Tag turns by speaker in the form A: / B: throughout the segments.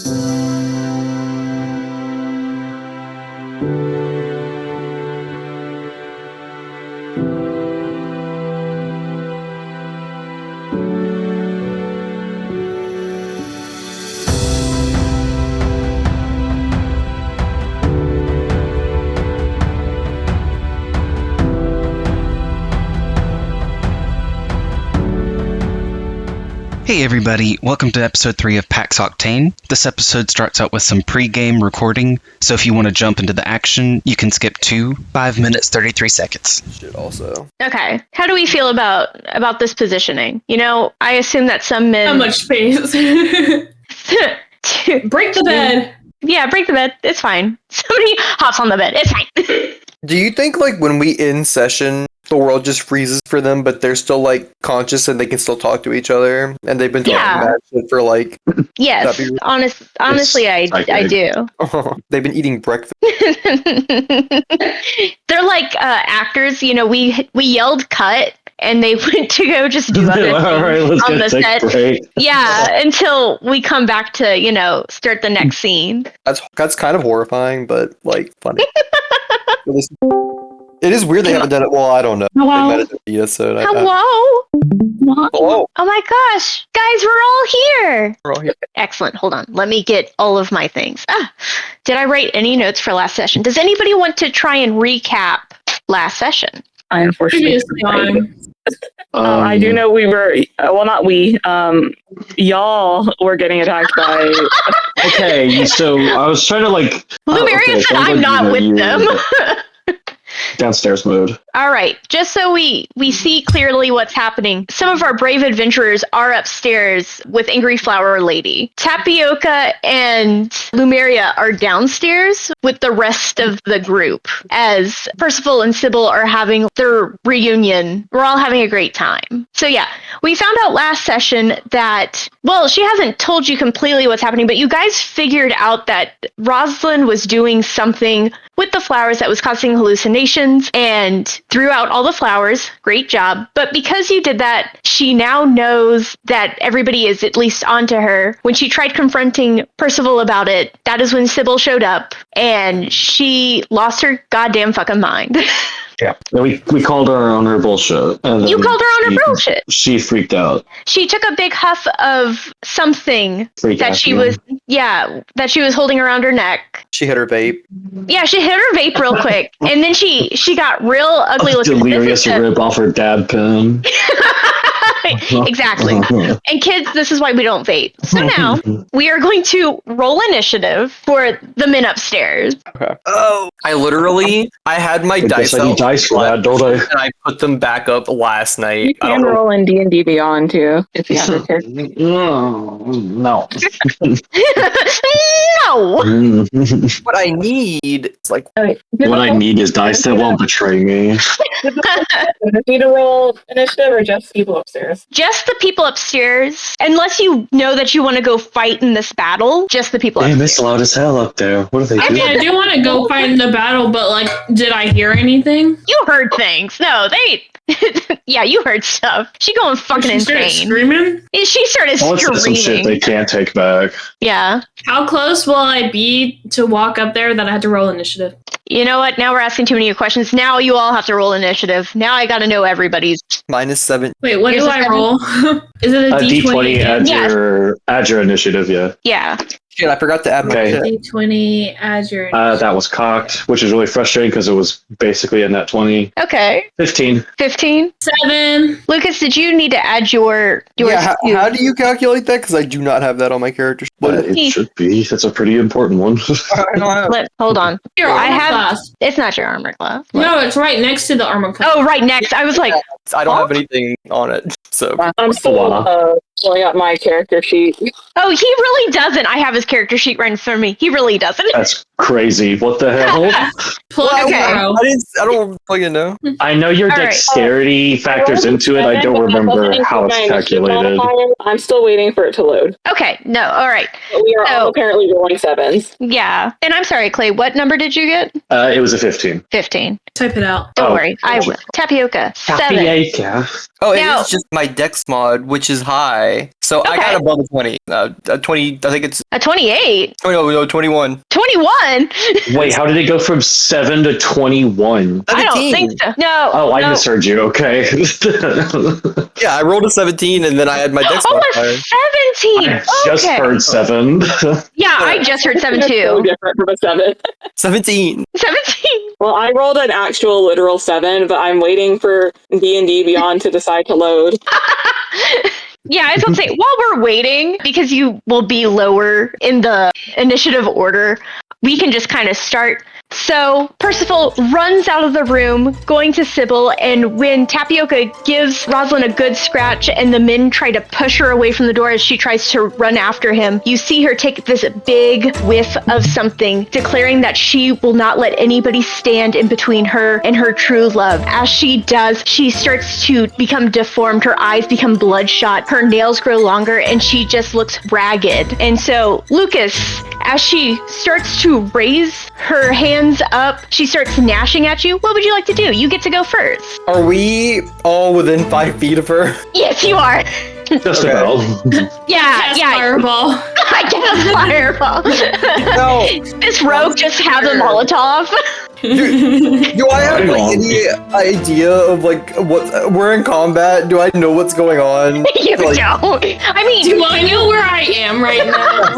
A: Hey everybody, welcome to episode 3 of PAX Octane. This episode starts out with some pre-game recording, so if you want to jump into the action, you can skip to 5 minutes 33 seconds.
B: Shit also.
C: Okay, how do we feel about this positioning? You know, I assume that some men...
D: How much space? Break the bed!
C: Yeah, break the bed, it's fine. Somebody hops on the bed, it's fine.
B: Do you think, like, when we end session, the world just freezes for them, but they're still, like, conscious and they can still talk to each other? And they've been talking mad shit for, like...
C: Yes, honestly, I do.
B: They've been eating breakfast.
C: They're like actors, you know, we yelled cut, and they went to go just do other things
E: right, let's
C: on the set.
E: Break.
C: Yeah, until we come back to, you know, start the next scene.
B: That's kind of horrifying, but, like, funny. It is weird they haven't done it. Well, I don't know.
C: Hello?
B: They met at the so
C: Hello?
B: Hello?
C: Oh my gosh. Guys, we're all here.
B: We're all here.
C: Excellent. Hold on. Let me get all of my things. Did I write any notes for last session? Does anybody want to try and recap last session?
F: I unfortunately. I do know we were, well, not we, y'all were getting attacked by...
E: Okay, so I was trying to like...
C: Lumeria said I'm not with them.
E: Downstairs mode.
C: All right, just so we see clearly what's happening, some of our brave adventurers are upstairs with Angry Flower Lady. Tapioca and Lumeria are downstairs with the rest of the group, as Percival and Sybil are having their reunion. We're all having a great time. So yeah, we found out last session that, well, she hasn't told you completely what's happening, but you guys figured out that Rosalind was doing something with the flowers that was causing hallucinations and threw out all the flowers. Great job. But because you did that, she now knows that everybody is at least onto her. When she tried confronting Percival about it, that is when Sybil showed up and she lost her goddamn fucking mind.
E: Yeah. We called her on her bullshit. And
C: you called her on her bullshit.
E: She freaked out.
C: She took a big huff of something that she was holding around her neck.
B: She hit her vape.
C: Yeah, she hit her vape real quick. And then she got real ugly looking.
E: Delirious rip off her dab pen.
C: Exactly. And kids, this is why we don't vape. So now we are going to roll initiative for the men upstairs.
B: Okay. Oh, I had my dice out.
E: Dice for that, don't I?
B: And I put them back up last night.
F: You can roll in D&D Beyond too, if you have a character.
E: No.
C: No.
B: What I need is like...
E: What I need is dice that won't betray me.
F: Need to roll initiative or just people upstairs?
C: Just the people upstairs. Unless you know that you want to go fight in this battle, just the people upstairs.
E: Damn, it's loud as hell up there. What are they doing?
D: I mean, I do want to go fight in the battle, but, like, did I hear anything?
C: You heard things. No, they... Yeah, you heard stuff. She going fucking insane.
D: Screaming?
C: She started screaming.
E: Some shit they can't take back.
C: Yeah.
D: How close will I be to walk up there that I had to roll initiative?
C: You know what? Now we're asking too many questions. Now you all have to roll initiative. Now I gotta know everybody's.
B: -7.
D: Wait, what do I roll? Is it a D20?
E: Add your initiative, yeah.
C: Yeah.
B: Shit, I forgot to add my shit.
D: D20, add your...
E: That was cocked, which is really frustrating because it was basically a net 20.
C: Okay.
E: 15.
C: 15?
D: 7.
C: Lucas, did you need to add your
B: Yeah, how do you calculate that? Because I do not have that on my character sheet.
E: It should be. That's a pretty important one.
C: Hold on.
D: Your armor class.
C: It's not your armor class.
D: No, it's right next to the armor class.
C: Oh, right next. I was like...
B: I don't have anything on it, so...
F: I'm still pulling up my character sheet.
C: Oh, he really doesn't. I have his character sheet right in front of me. He really doesn't.
E: That's crazy. What the hell?
C: Okay.
B: I don't fucking know.
E: I know your dexterity factors into it. I don't remember how it's calculated.
F: I'm still waiting for it to load.
C: Okay, no, all right.
F: But we are all apparently rolling 7s.
C: Yeah. And I'm sorry, Clay, what number did you get?
E: It was a 15.
C: 15.
D: Type it out.
C: Don't worry, I will. Tapioca, 7.
E: Tapioca.
B: Oh,
C: Now-
B: it is just my dex mod, which is high. high. So I got above a 20. A 20, I think it's...
C: A 28?
B: Oh, no, 21.
C: 21?
E: Wait, how did it go from 7 to 21?
C: I don't think so. No.
E: Oh, I
C: no.
E: misheard you. Okay.
B: Yeah, I rolled a 17 and then I had my dex modifier.
C: A 17!
E: I just heard 7.
C: Yeah, I just heard 7
F: So
C: too.
F: different from a 7.
B: 17.
C: 17!
F: Well, I rolled an actual literal 7, but I'm waiting for D&D Beyond to decide to load.
C: Yeah, I was gonna say, while we're waiting, because you will be lower in the initiative order, we can just kind of start. So Percival runs out of the room, going to Sybil, and when Tapioca gives Rosalind a good scratch and the men try to push her away from the door as she tries to run after him, you see her take this big whiff of something, declaring that she will not let anybody stand in between her and her true love. As she does, she starts to become deformed, her eyes become bloodshot, her nails grow longer, and she just looks ragged. And so, Lucas, as she starts to raise her hands up, she starts gnashing at you. What would you like to do? You get to go first.
B: Are we all within 5 feet of her?
C: Yes, you are.
E: Just
B: Okay.
E: about.
C: Yeah.
D: Fireball.
C: I get a fireball.
B: No.
C: This rogue just have a Molotov.
B: Do I have like, any idea of like what we're in combat? Do I know what's going on?
C: You
B: Like,
C: don't. I mean,
D: Do I know where I am right now?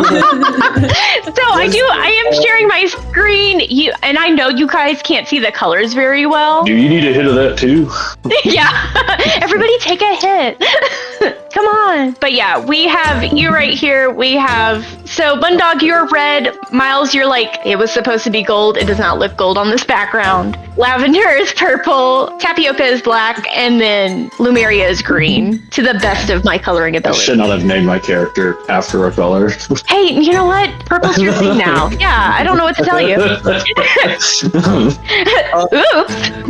C: so I am sharing my screen. And I know you guys can't see the colors very well.
E: Do you need a hit of that too?
C: Yeah. Everybody take a hit. Come on. But yeah, we have you right here. We have, so Bundog, you're red. Miles, you're like, it was supposed to be gold. It does not look gold on this background. Lavender is purple. Tapioca is black. And then Lumeria is green, to the best of my coloring
E: I
C: ability.
E: should not have named my character after a color.
C: Hey, you know what? Purple's your thing now. Yeah, I don't know what to tell you. Oops.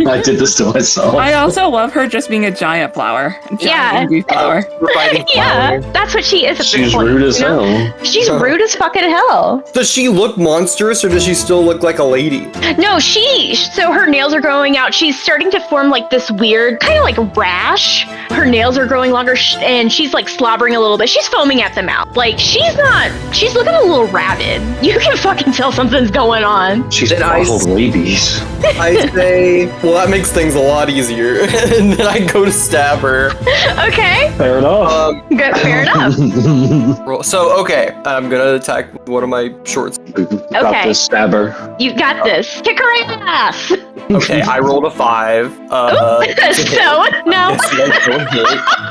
E: I did this to myself.
F: I also love her just being a giant flower.
C: Yeah.
F: Angry flower.
B: we're fighting
C: Yeah,
B: fire.
C: that's what she is at this
E: She's
C: point,
E: rude as
C: you know?
E: hell.
C: She's rude as fucking hell.
B: Does she look monstrous or does she still look like a lady?
C: No, so her nails are growing out. She's starting to form like this weird kind of like rash. Her nails are growing longer and she's like slobbering a little bit. She's foaming at the mouth. Like she's looking a little rabid. You can fucking tell something's going on.
E: She's
B: Then I
E: bottled rabies.
B: I say, well, that makes things a lot easier. And then I go to stab her.
C: Okay,
E: Fair enough.
C: good, fair enough.
B: Okay, I'm gonna attack with one of my shorts.
E: Got
C: Okay.
E: this stabber.
C: You got this. Kick her ass.
B: Okay, I rolled a 5.
C: So, no.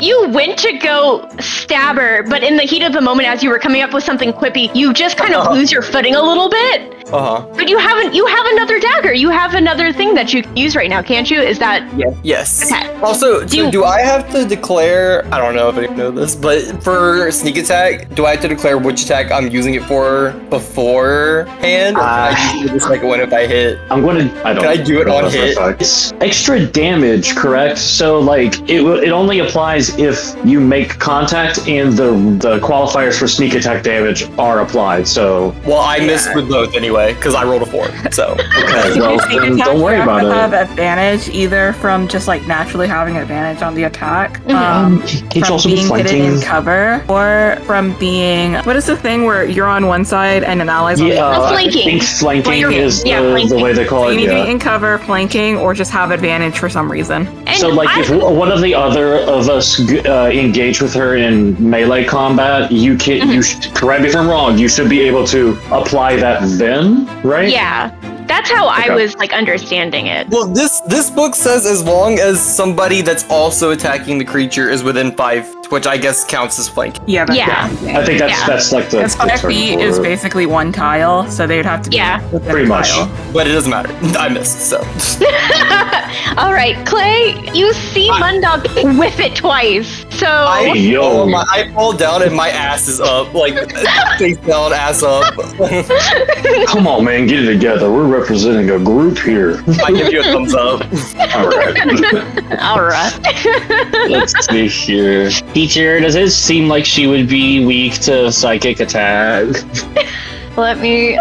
C: You went to go stab her, but in the heat of the moment, as you were coming up with something quippy, you just kind of lose your footing a little bit. But you have another dagger. You have another thing that you can use right now, can't you? Is that?
B: Yes.
C: Okay.
B: Also, do I have to declare? I don't know if anyone knows this, but for sneak attack, do I have to declare which attack I'm using it for beforehand, or can I use it the second one if I hit?
E: Can
B: I do it on hit?
E: It's extra damage, correct? So like it only applies if you make contact and the qualifiers for sneak attack damage are applied. So
B: Well, I missed with both anyway because I rolled a 4. So
E: okay, well
F: Sneak
E: then
F: attack,
E: don't worry
F: you
E: about
F: have to
E: it.
F: have advantage either from just like naturally having advantage on the attack,
E: Can't you
F: from
E: also be
F: being hidden
E: flanking?
F: in cover, or from being what is the thing where you're on one side and an ally's on the
E: Yeah,
F: other?
E: I
C: Flanking.
E: think flanking
C: Flanking.
E: is
C: Yeah,
E: the
C: flanking.
E: way they call
F: So
E: it.
F: you need to
E: Yeah.
F: be in cover, flanking, or just have advantage for some reason.
C: And
E: So, like, if one of the other of us engage with her in melee combat, you can. You should, correct me if I'm wrong. You should be able to apply that then, right?
C: Yeah, that's how I
E: Okay.
C: was like understanding it.
B: Well, this book says as long as somebody that's also attacking the creature is within 5, which I guess counts as flanking.
F: Yeah, that's
C: Yeah.
E: I think that's like the.
F: Because 5 feet is basically one tile, so they'd have to be
C: Yeah.
F: within
E: Pretty
F: a
E: much.
F: tile.
B: But it doesn't matter. I missed, so.
C: All right, Clay, you see Mundog whiff it twice. So
B: I fall down and my ass is up, like face down, ass up.
E: Come on, man, get it together. We're representing a group here.
B: I give you a thumbs up.
E: All right.
C: all right.
G: Let's see here. Teacher, does it seem like she would be weak to psychic attack?
C: let me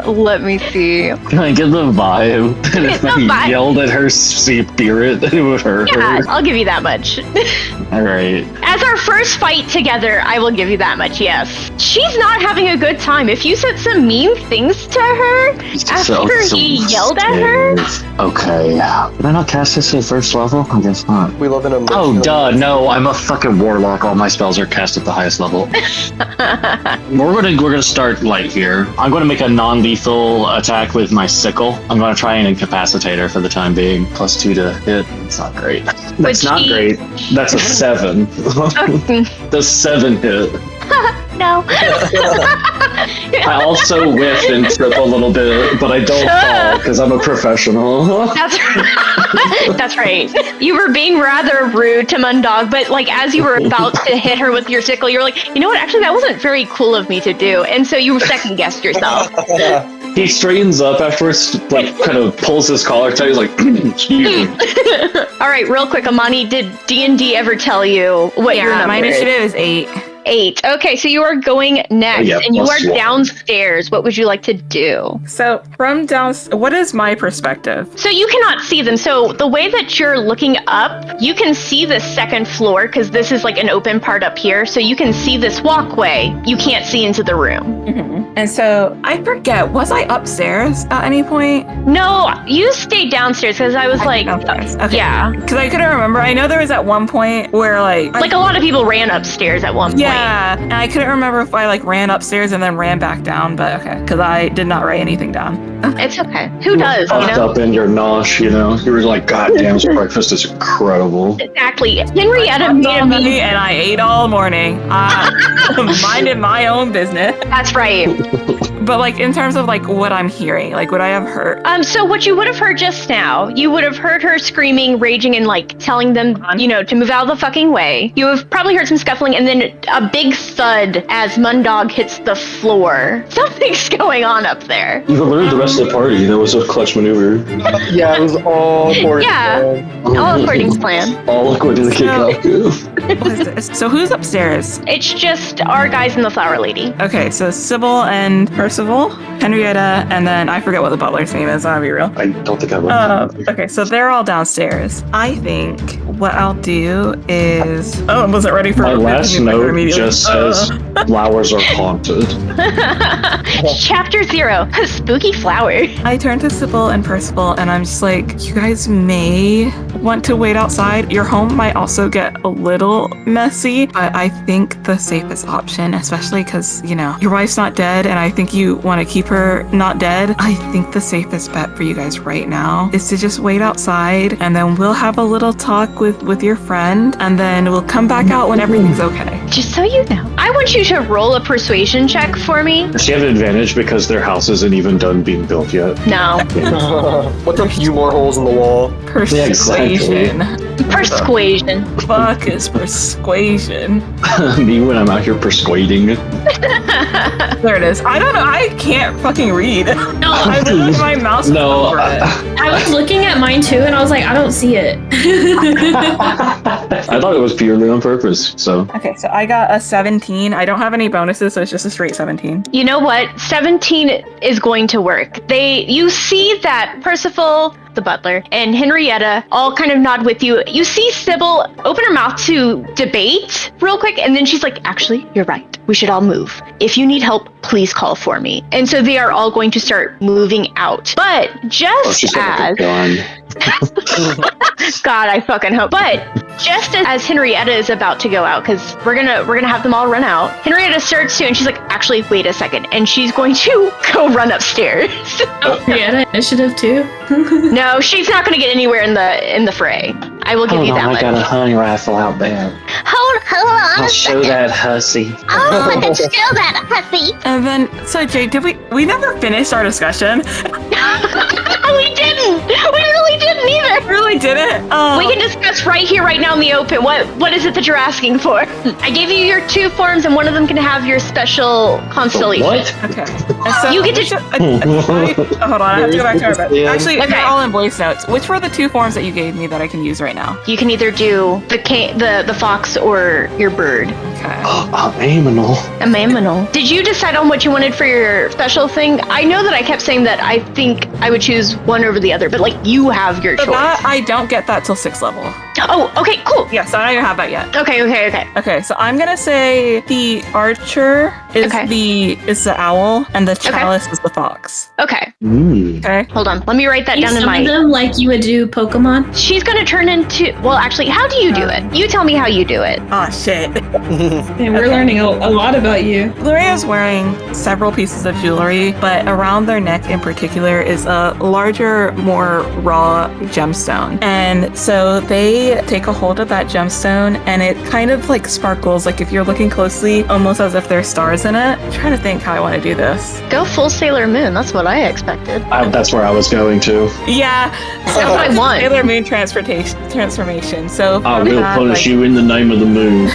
C: see.
G: Can I get the vibe? And if
C: The
G: I
C: vibe.
G: yelled at her spirit, it would hurt
C: Yeah,
G: her.
C: I'll give you that much.
E: All right.
C: As our first fight together, I will give you that much, yes. She's not having a good time. If you said some mean things to her after he yelled at her...
E: Okay. Did I not cast this at first level? I guess not.
B: We live in a...
E: Oh, duh, no, I'm a fucking warlock. All my spells are cast at the highest level. We're gonna start light here. I'm gonna make a non-lethal attack with my sickle. I'm gonna try and incapacitate her for the time being. +2 to hit. It's not great. That's not great. That's a 7. The 7 hit.
C: No.
E: I also whiff and trip a little bit, but I don't fall because I'm a professional.
C: That's right. You were being rather rude to Mundog, but like as you were about to hit her with your sickle, you were like, you know what? Actually, that wasn't very cool of me to do, and so you second guessed yourself.
E: He straightens up afterwards, like kind of pulls his collar tight. He's like, excuse me.
C: All right, real quick, Amani, did D&D ever tell you what your number
F: my initiative is 8.
C: 8. Okay, so you are going next, and you are downstairs. What would you like to do?
F: So from what is my perspective?
C: So you cannot see them. So the way that you're looking up, you can see the second floor because this is like an open part up here. So you can see this walkway. You can't see into the room.
F: Mm-hmm. And so I forget, was I upstairs at any point?
C: No, you stayed downstairs because I was like,
F: okay.
C: Yeah.
F: Because I couldn't remember. I know there was at one point where like
C: a lot of people ran upstairs at one point.
F: Yeah, and I couldn't remember if I like ran upstairs and then ran back down, but okay, because I did not write anything down.
C: It's okay. Who does?
E: Puffed up in your nosh, you know? You were like, God damn, this breakfast is incredible.
C: Exactly. Henrietta made me,
F: and I ate all morning. I minded my own business.
C: That's right.
F: But like in terms of like what I'm hearing, like what I have heard.
C: So what you would have heard just now, you would have heard her screaming, raging, and like telling them, you know, to move out of the fucking way. You have probably heard some scuffling and then a big thud as Mundog hits the floor. Something's going on up there.
E: You alerted the rest of the party. That was a clutch maneuver.
B: Yeah, it was all according to plan.
C: All according to plan.
E: All according to the
F: kickoff. So who's upstairs?
C: It's just our guys and the flower lady.
F: Okay, so Sybil and Percival, Henrietta, and then I forget what the butler's name is. I'll be real.
E: I don't think I will.
F: Okay, so they're all downstairs. I think what I'll do is... Oh, I wasn't ready for...
E: My last note just says flowers are haunted.
C: Chapter 0, Spooky Flower.
F: I turn to Sybil and Percival and I'm just like, you guys may want to wait outside. Your home might also get a little messy, but I think the safest option, especially because, you know, your wife's not dead and I think you want to keep her not dead. I think the safest bet for you guys right now is to just wait outside and then we'll have a little talk with your friend and then we'll come back out when everything's okay.
C: Just so you know, I want you to roll a persuasion check for me.
E: Does she have an advantage because their house isn't even done being built yet?
C: No.
B: What's a few more holes in the wall?
F: Persuasion.
C: Persuasion.
F: Fuck is persuasion.
E: Me when I'm out here persuading.
F: There it is. I don't know. I can't fucking read.
D: No.
F: I literally my mouse.
E: No.
D: I was looking at mine too, and I was like, I don't see it.
E: I thought it was purely on purpose. So.
F: Okay, so I got a 17. I don't have any bonuses, so it's just a straight 17.
C: You know what? 17 is going to work. You see that Percival, the butler, and Henrietta all kind of nod with you. You see Sybil open her mouth to debate real quick, and then she's like, actually, you're right. We should all move. If you need help, please call for me. And so they are all going to start moving out. But just as... God, I fucking hope. But just as Henrietta is about to go out, because we're gonna have them all run out, Henrietta starts to, and she's like, actually, wait a second, and she's going to go run upstairs.
D: Oh, Henrietta initiative too.
C: No, she's not gonna get anywhere in the fray. I will give you that much.
E: I got a hunting rifle out there.
C: Hold on.
E: I'll show that hussy.
C: Oh, show that hussy.
F: And then, so Jay, we never finished our discussion?
C: We didn't. We really didn't either.
F: Really didn't?
C: We can discuss right here, right now in the open. What is it that you're asking for? I gave you your 2 forms, and one of them can have your special constellation.
E: What?
F: Okay. So
C: you get to.
F: Hold on, I have to go back to our bed. Actually,
C: Okay.
F: they're all in voice notes. Which were the 2 forms that you gave me that I can use right now?
C: You can either do the fox or your bird.
F: Okay.
E: A
C: mammal. Did you decide on what you wanted for your special thing? I know that I kept saying that I think I would choose one over the other, but like you have your
F: So
C: choice.
F: that, I don't get that till 6th level.
C: Oh, okay, cool.
F: Yeah, so I don't even have that yet.
C: Okay.
F: Okay, so I'm gonna say the archer is the owl, and the chalice is the fox.
C: Okay.
F: Okay.
C: Hold on. Let me write that
D: You
C: down in
D: summon
C: my.
D: them like you would do Pokemon.
C: She's gonna turn into. Well, actually, how do you do it? You tell me how you do it.
F: Ah, shit.
H: And we're learning a lot about you.
F: Gloria's wearing several pieces of jewelry, but around their neck in particular is a larger, more raw gemstone. And so they take a hold of that gemstone, and it kind of like sparkles, like if you're looking closely, almost as if there's stars in it. I'm trying to think how I want to do this.
C: Go full Sailor Moon. That's what I expected.
E: That's where I was going to.
F: Yeah.
C: That's what I want.
F: Sailor Moon transformation. So
E: I will punish you in the name of the moon.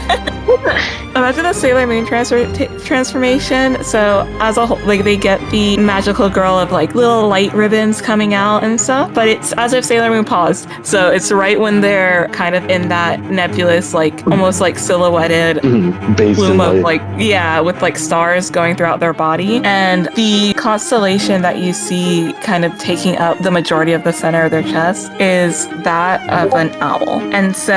F: imagine the Sailor Moon transformation. So as a whole, like they get the magical girl of like little light ribbons coming out and stuff, but it's as if Sailor Moon paused. So it's right when they're kind of in that nebulous, like almost like silhouetted
E: Bathed
F: plume
E: in
F: of
E: light.
F: like, yeah, with like stars going throughout their body. And the constellation that you see kind of taking up the majority of the center of their chest is that of an owl. And so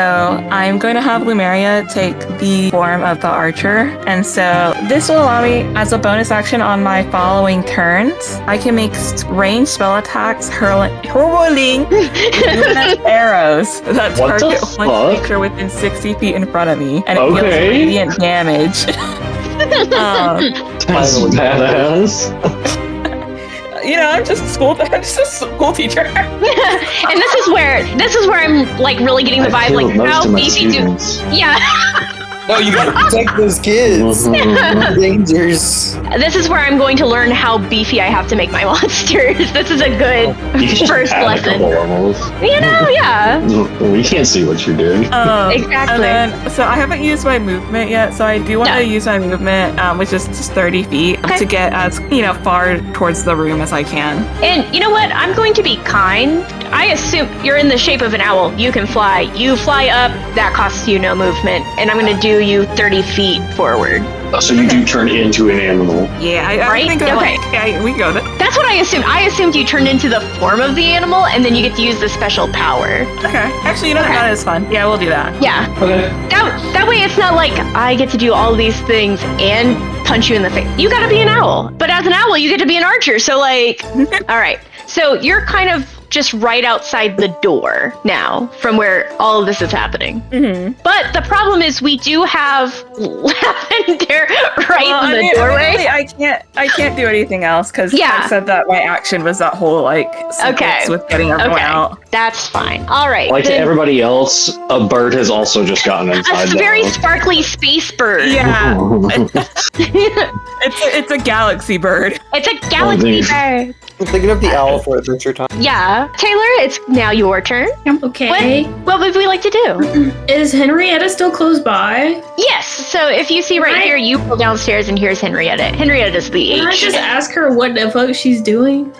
F: I'm going to have Lumeria take the form of the archer. And so this will allow me, as a bonus action on my following turns, I can make ranged spell attacks hurling luminous arrows that
E: What the
F: target one
E: fuck?
F: creature within 60 feet in front of me, and it deals
E: Okay.
F: radiant damage.
E: That's badass.
F: I'm just a school teacher.
C: And this is where I'm like really getting the vibe, like how easy do. Yeah.
B: No, you gotta protect those kids. Dangers.
C: This is where I'm going to learn how beefy I have to make my monsters. This is a good first lesson. Yeah.
E: We can't see what you're doing.
C: Exactly.
F: And then, so I haven't used my movement yet, so I do want to use my movement, which is just 30 feet, to get as far towards the room as I can.
C: And you know what? I'm going to be kind. I assume you're in the shape of an owl. You can fly. You fly up. That costs you no movement. And I'm going to do you 30 feet forward.
E: So you do turn into an animal.
F: Yeah, I
C: Right?
F: think
C: Okay.
F: we go there.
C: That's what I assumed. I assumed you turned into the form of the animal, and then you get to use the special power.
F: Okay. Actually, that is fun. Yeah, we'll do that.
C: Yeah.
E: Okay.
C: That way it's not like I get to do all these things and punch you in the face. You gotta be an owl. But as an owl, you get to be an archer. So like, all right. So you're kind of just right outside the door now from where all of this is happening.
F: Mm-hmm.
C: But the problem is we do have Lavender in the doorway.
F: Really, I can't do anything else because I said that my action was that whole sequence with getting everyone out.
C: That's fine. All right.
E: Like everybody else, a bird has also just gotten inside.
C: A very sparkly space bird.
F: Yeah. it's a galaxy bird.
C: It's a galaxy bird.
B: I'm thinking of the owl for Adventure Time.
C: Yeah. Taylor, it's now your turn.
D: Okay.
C: What would we like to do?
D: Is Henrietta still close by?
C: Yes. So if you see right here, you go downstairs and here's Henrietta. Henrietta's the
D: Can I
C: H.
D: just ask her what the fuck she's doing?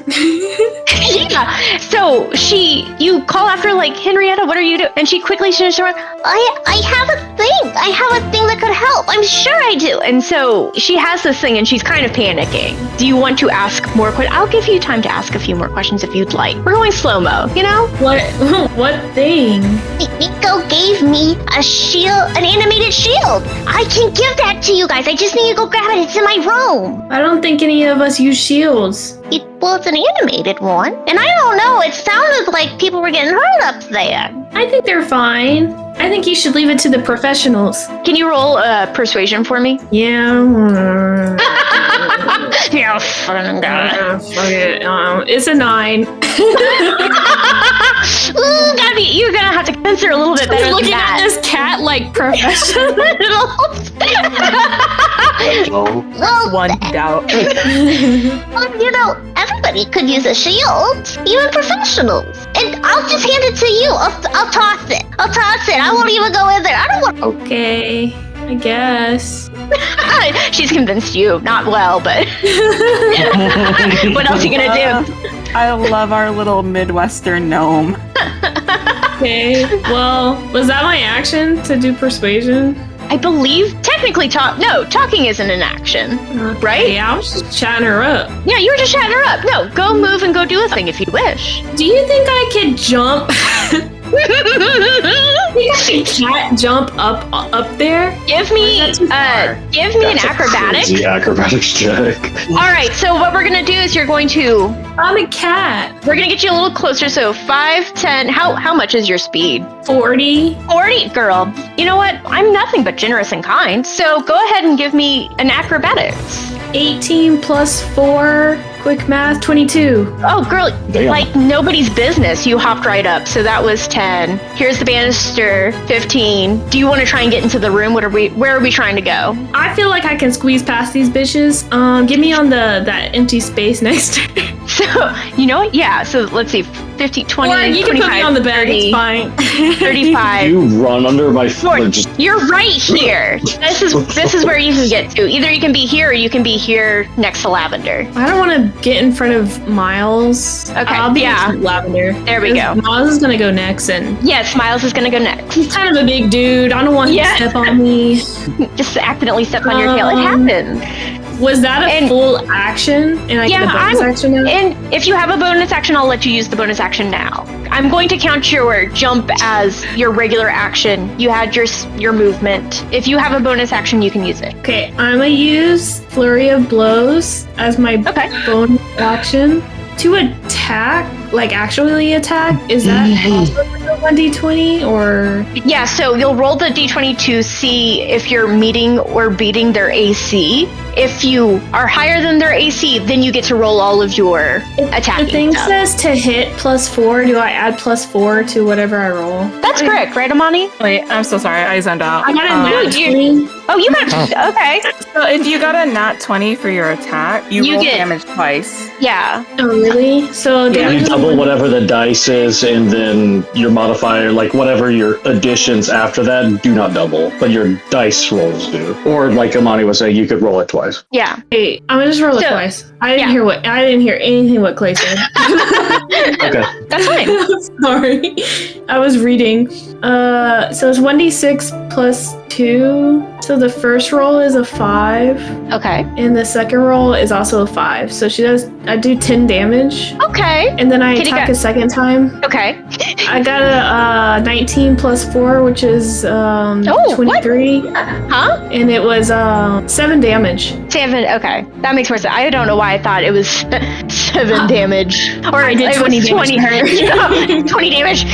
C: Yeah. So you call after like, Henrietta, what are you doing? And she quickly turns around. I have a thing. I have a thing that could help. I'm sure I do. And so she has this thing and she's kind of panicking. Do you want to ask more questions? I'll give you time to ask a few more questions if you'd like. We're going slow-mo, you know?
D: What thing?
I: Nico gave me a shield, an animated shield. I can give that to you guys. I just need to go grab it. It's in my room.
D: I don't think any of us use shields.
I: It's an animated one. And I don't know, it sounded like people were getting hurt up there.
D: I think they're fine. I think you should leave it to the professionals.
C: Can you roll persuasion for me?
D: Yeah.
C: Yeah, fuck
D: it. It's a 9.
C: Ooh, you're gonna have to consider a little bit better
D: Looking
C: than that.
D: at this cat like professional.
I: Well,
F: One doubt.
I: everybody could use a shield, even professionals. And I'll just hand it to you. I'll toss it. I won't even go in there. I don't want.
D: Okay, I guess.
C: She's convinced you. Not well, but what else are you gonna do?
F: I love our little Midwestern gnome.
D: Okay, well, was that my action to do persuasion?
C: I believe technically talking isn't an action, right?
D: Yeah, I was just chatting her up.
C: Yeah, you were just chatting her up. No, go move and go do a thing if you wish.
D: Do you think I could jump Cat jump up there?
C: Give me an acrobatics.
E: The acrobatics check.
C: All right, so what we're gonna do is you're going to.
D: I'm a cat.
C: We're gonna get you a little closer. So 5, 10. How much is your speed?
D: 40.
C: 40, girl. You know what? I'm nothing but generous and kind. So go ahead and give me an acrobatics.
D: 18 plus 4. Quick math, 22.
C: Oh, girl,
E: Damn.
C: like nobody's business. You hopped right up. So that was 10. Here's the banister, 15. Do you want to try and get into the room? Where are we trying to go?
D: I feel like I can squeeze past these bitches. Give me on that empty space next to her.
C: So, you know what? Yeah, so let's see. 50, 20,
D: Or you can
C: 25,
D: put me on the bed,
C: 30,
D: it's fine.
C: 35.
E: You run under my
C: Four.
E: foot. Just
C: You're right here. This is where you can get to. Either you can be here or you can be here next to Lavender.
D: I don't want to get in front of Miles.
C: Okay,
D: I'll be
C: yeah.
D: next to Lavender.
C: There we go.
D: Miles is gonna go next, and
C: Yes, Miles is gonna go next.
D: he's kind of a big dude. I don't want him to step on me.
C: Just accidentally step on your tail. It happens.
D: Was that a full action? And I get a bonus action now?
C: And if you have a bonus action, I'll let you use the bonus action now. I'm going to count your jump as your regular action. You had your movement. If you have a bonus action, you can use it.
D: Okay, I'm gonna use Flurry of Blows as my bonus action to attack, like actually attack. Is that also 1d20 or?
C: Yeah, so you'll roll the d20 to see if you're meeting or beating their AC. If you are higher than their AC, then you get to roll all of your attacking
D: The thing
C: stuff.
D: says to hit +4. Do I add +4 to whatever I roll?
C: That's correct, right, Amani?
F: Wait, I'm so sorry. I zoned out.
D: I got a nat
C: you-
D: 20.
C: Oh, you got okay.
F: So if you got a nat 20 for your attack, you roll
C: get-
F: damage twice.
C: Yeah.
D: Oh, really? So
E: you
D: damage.
E: double whatever the dice is, and then your modifier, like whatever your additions after that, do not double, but your dice rolls do. Or like Amani was saying, you could roll it twice.
C: Yeah.
D: Hey, I'm gonna just roll it
C: So-
D: twice. I didn't hear anything what Clay said.
E: Okay.
C: That's fine.
D: Sorry. I was reading. So it's 1d6 plus 2. So the first roll is a 5.
C: Okay.
D: And the second roll is also a 5. So I do 10 damage.
C: Okay.
D: And then I
C: Kitty
D: attack
C: got-
D: a second time.
C: Okay.
D: I got a 19 plus 4, which is 23.
C: Huh?
D: And it was 7 damage.
C: 7. Okay. That makes more sense. I don't know why I thought it was 7 damage. Or
D: I did
C: it
D: 20
C: was
D: damage to her.
C: 20 damage.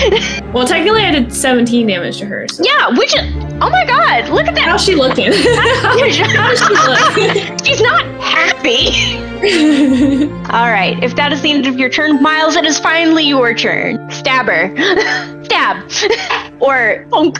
D: Well, technically I did 17 damage to her. So.
C: Yeah, which is, oh my god, look at that.
D: How's she looking? How does she look?
C: She's not happy. All right, if that is the end of your turn, Miles, it is finally your turn. Stab her. Stab. Or bonk.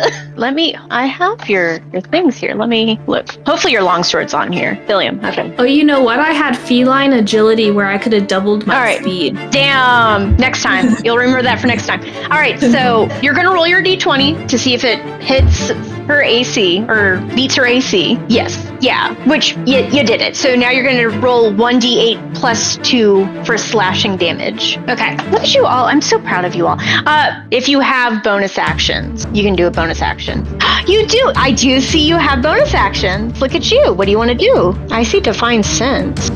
C: I have your things here. Let me look. Hopefully your longsword's on here. Billiam, okay.
D: Oh, you know what? I had feline agility where I could have doubled my
C: All right.
D: speed.
C: Damn. Next time. You'll remember that for next time. All right, so you're going to roll your d20 to see if it hits her AC or beats her AC. Yes. Yeah. Which you did it. So now you're going to roll 1d8 plus 2 for slashing damage. Okay. Look at you all. I'm so proud of you all. If you have bonus actions, you can do a bonus action. You do. I do see you have bonus actions. Look at you. What do you want to do? I see Divine Sense.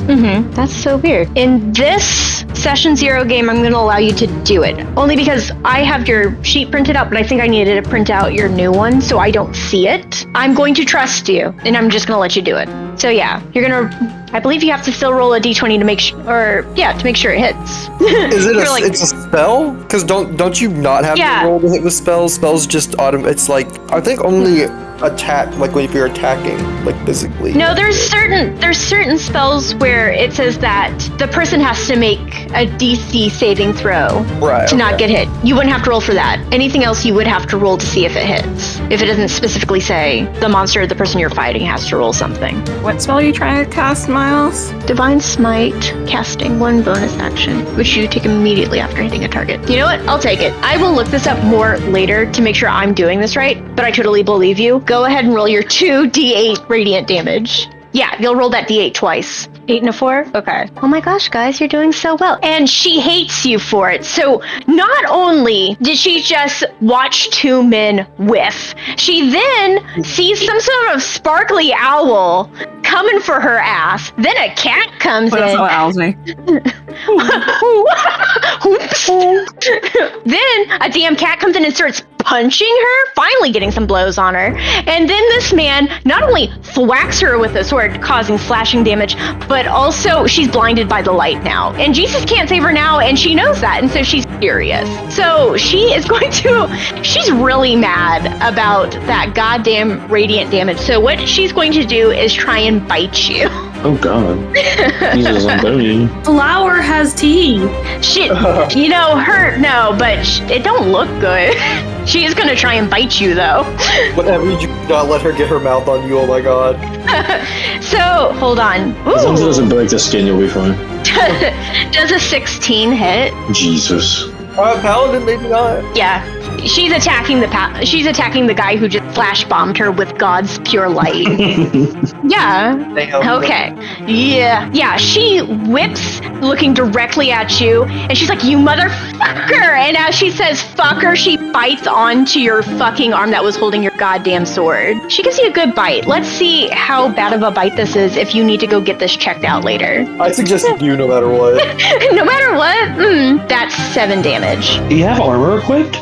C: That's so weird. In this Session 0 game, I'm going to allow you to do it. Only because I have your sheet printed out, but I think I needed to print out your new one so I don't see it. I'm going to trust you, and I'm just going to let you do it. So yeah, you're going to... I believe you have to still roll a d20 to make sure, to make sure it hits.
B: Is it
C: You're like-
B: it's a spell? Because don't you not have
C: Yeah.
B: to roll to hit with spells? Spells just it's like I think only attack like if you're attacking like physically.
C: No, there's certain spells where it says that the person has to make a DC saving throw
B: Right.
C: to not get hit. You wouldn't have to roll for that. Anything else you would have to roll to see if it hits. If it doesn't specifically say the monster or the person you're fighting has to roll something.
F: What spell are you trying to cast, Miles?
C: Divine Smite, casting 1 bonus action, which you take immediately after hitting a target. You know what? I'll take it. I will look this up more later to make sure I'm doing this right, but I totally believe you. Go ahead and roll your 2d8 radiant damage. Yeah, you'll roll that d8 twice. 8 and a 4? Okay. Oh my gosh, guys, you're doing so well. And she hates you for it. So not only did she just watch two men whiff, she then sees some sort of sparkly owl coming for her ass. Then a cat comes
F: But that's
C: in.
F: not what owls me.
C: Oops. Then a damn cat comes in and starts punching her, finally getting some blows on her. And then this man not only thwacks her with a sword, causing slashing damage, but also she's blinded by the light now. And Jesus can't save her now, and she knows that, and so she's furious. So she is going to, she's really mad about that goddamn radiant damage. So what she's going to do is try and bite you.
E: Oh god. Jesus, I'm burning.
D: Flower has tea.
C: Shit, you know, no, but it don't look good. She is gonna try and bite you, though.
B: Whatever, you not let her get her mouth on you, oh my god.
C: So, hold on.
E: As long as it
C: Ooh.
E: doesn't break the skin, you'll be fine.
C: Does a 16 hit?
E: Jesus.
B: Paladin, maybe not.
C: Yeah. She's attacking the guy who just flash bombed her with God's pure light. Yeah.
B: Damn.
C: Okay. Yeah. She whips looking directly at you, and she's like, "You motherfucker!" And as she says "fucker," she bites onto your fucking arm that was holding your goddamn sword. She gives you a good bite. Let's see how bad of a bite this is if you need to go get this checked out later.
B: I suggest you no matter what.
C: No matter what, that's 7 damage.
E: Do you have armor equipped?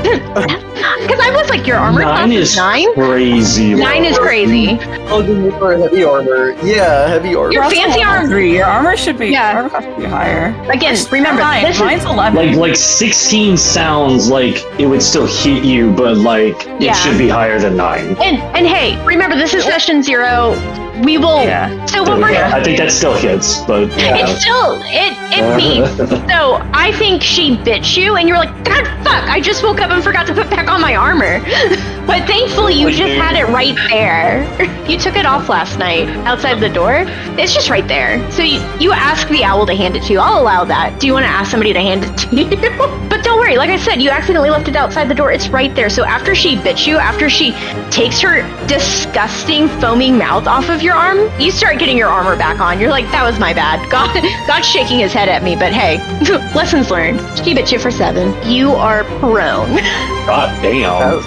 C: Because I was like, your armor class is 9?
E: Crazy.
C: 9 is crazy.
B: Oh, you for heavy armor. Yeah, heavy armor.
C: Your fancy armor.
F: 3. Your armor should be.
C: Yeah.
F: Armor class should be higher.
C: Again, remember, this
F: Mine's
C: is
F: 11.
E: Like 16 sounds like it would still hit you, but like
C: Yeah.
E: it should be higher than 9.
C: and hey, remember, this is session 0. We will.
F: Yeah.
C: So what we're.
E: I think that still hits, but
C: It's still it beats. So I think she bit you, and you're like, God fuck! I just woke up and forgot to put back on my armor. But thankfully, you just had it right there. You took it off last night outside the door. It's just right there. So you ask the owl to hand it to you. I'll allow that. Do you want to ask somebody to hand it to you? But don't worry. Like I said, you accidentally left it outside the door. It's right there. So after she bit you, after she takes her disgusting foaming mouth off of your arm, you start getting your armor back on. You're like, that was my bad. God's shaking his head at me, but hey, lessons learned. She bit you for 7. You are prone.
E: god damn.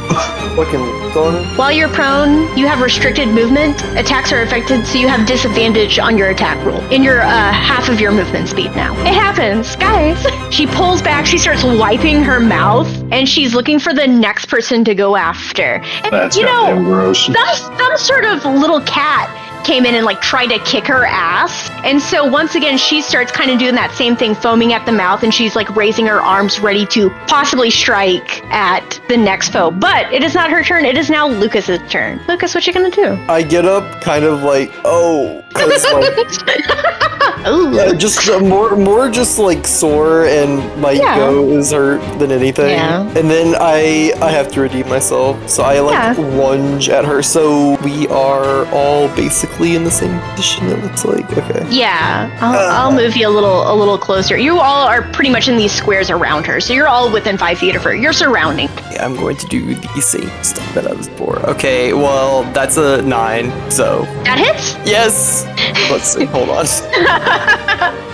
B: Fucking going.
C: While you're prone, you have restricted movement. Attacks are affected, so you have disadvantage on your attack roll. In your half of your movement speed now. It happens, guys. She pulls back, she starts wiping her mouth, and she's looking for the next person to go after. And
E: That's
C: you know,
E: goddamn gross.
C: some sort of little cat came in and like tried to kick her ass. And so once again, she starts kind of doing that same thing, foaming at the mouth, and she's like raising her arms ready to possibly strike at the next foe. But it is not her turn. It is now Lucas's turn. Lucas, what you gonna do?
B: I get up kind of like, oh, 'cause, like,
C: Ooh.
B: just more just like sore, and my ego is hurt than anything.
C: Yeah.
B: And then I have to redeem myself, so I like lunge at her. So we are all basically in the same position. It looks like okay.
C: Yeah, I'll move you a little closer. You all are pretty much in these squares around her, so you're all within 5 feet of her. You're surrounding.
B: Yeah, I'm going to do the same stuff that I was for. Okay, well that's a 9, so
C: That hits.
B: yes. Let's see. Hold on.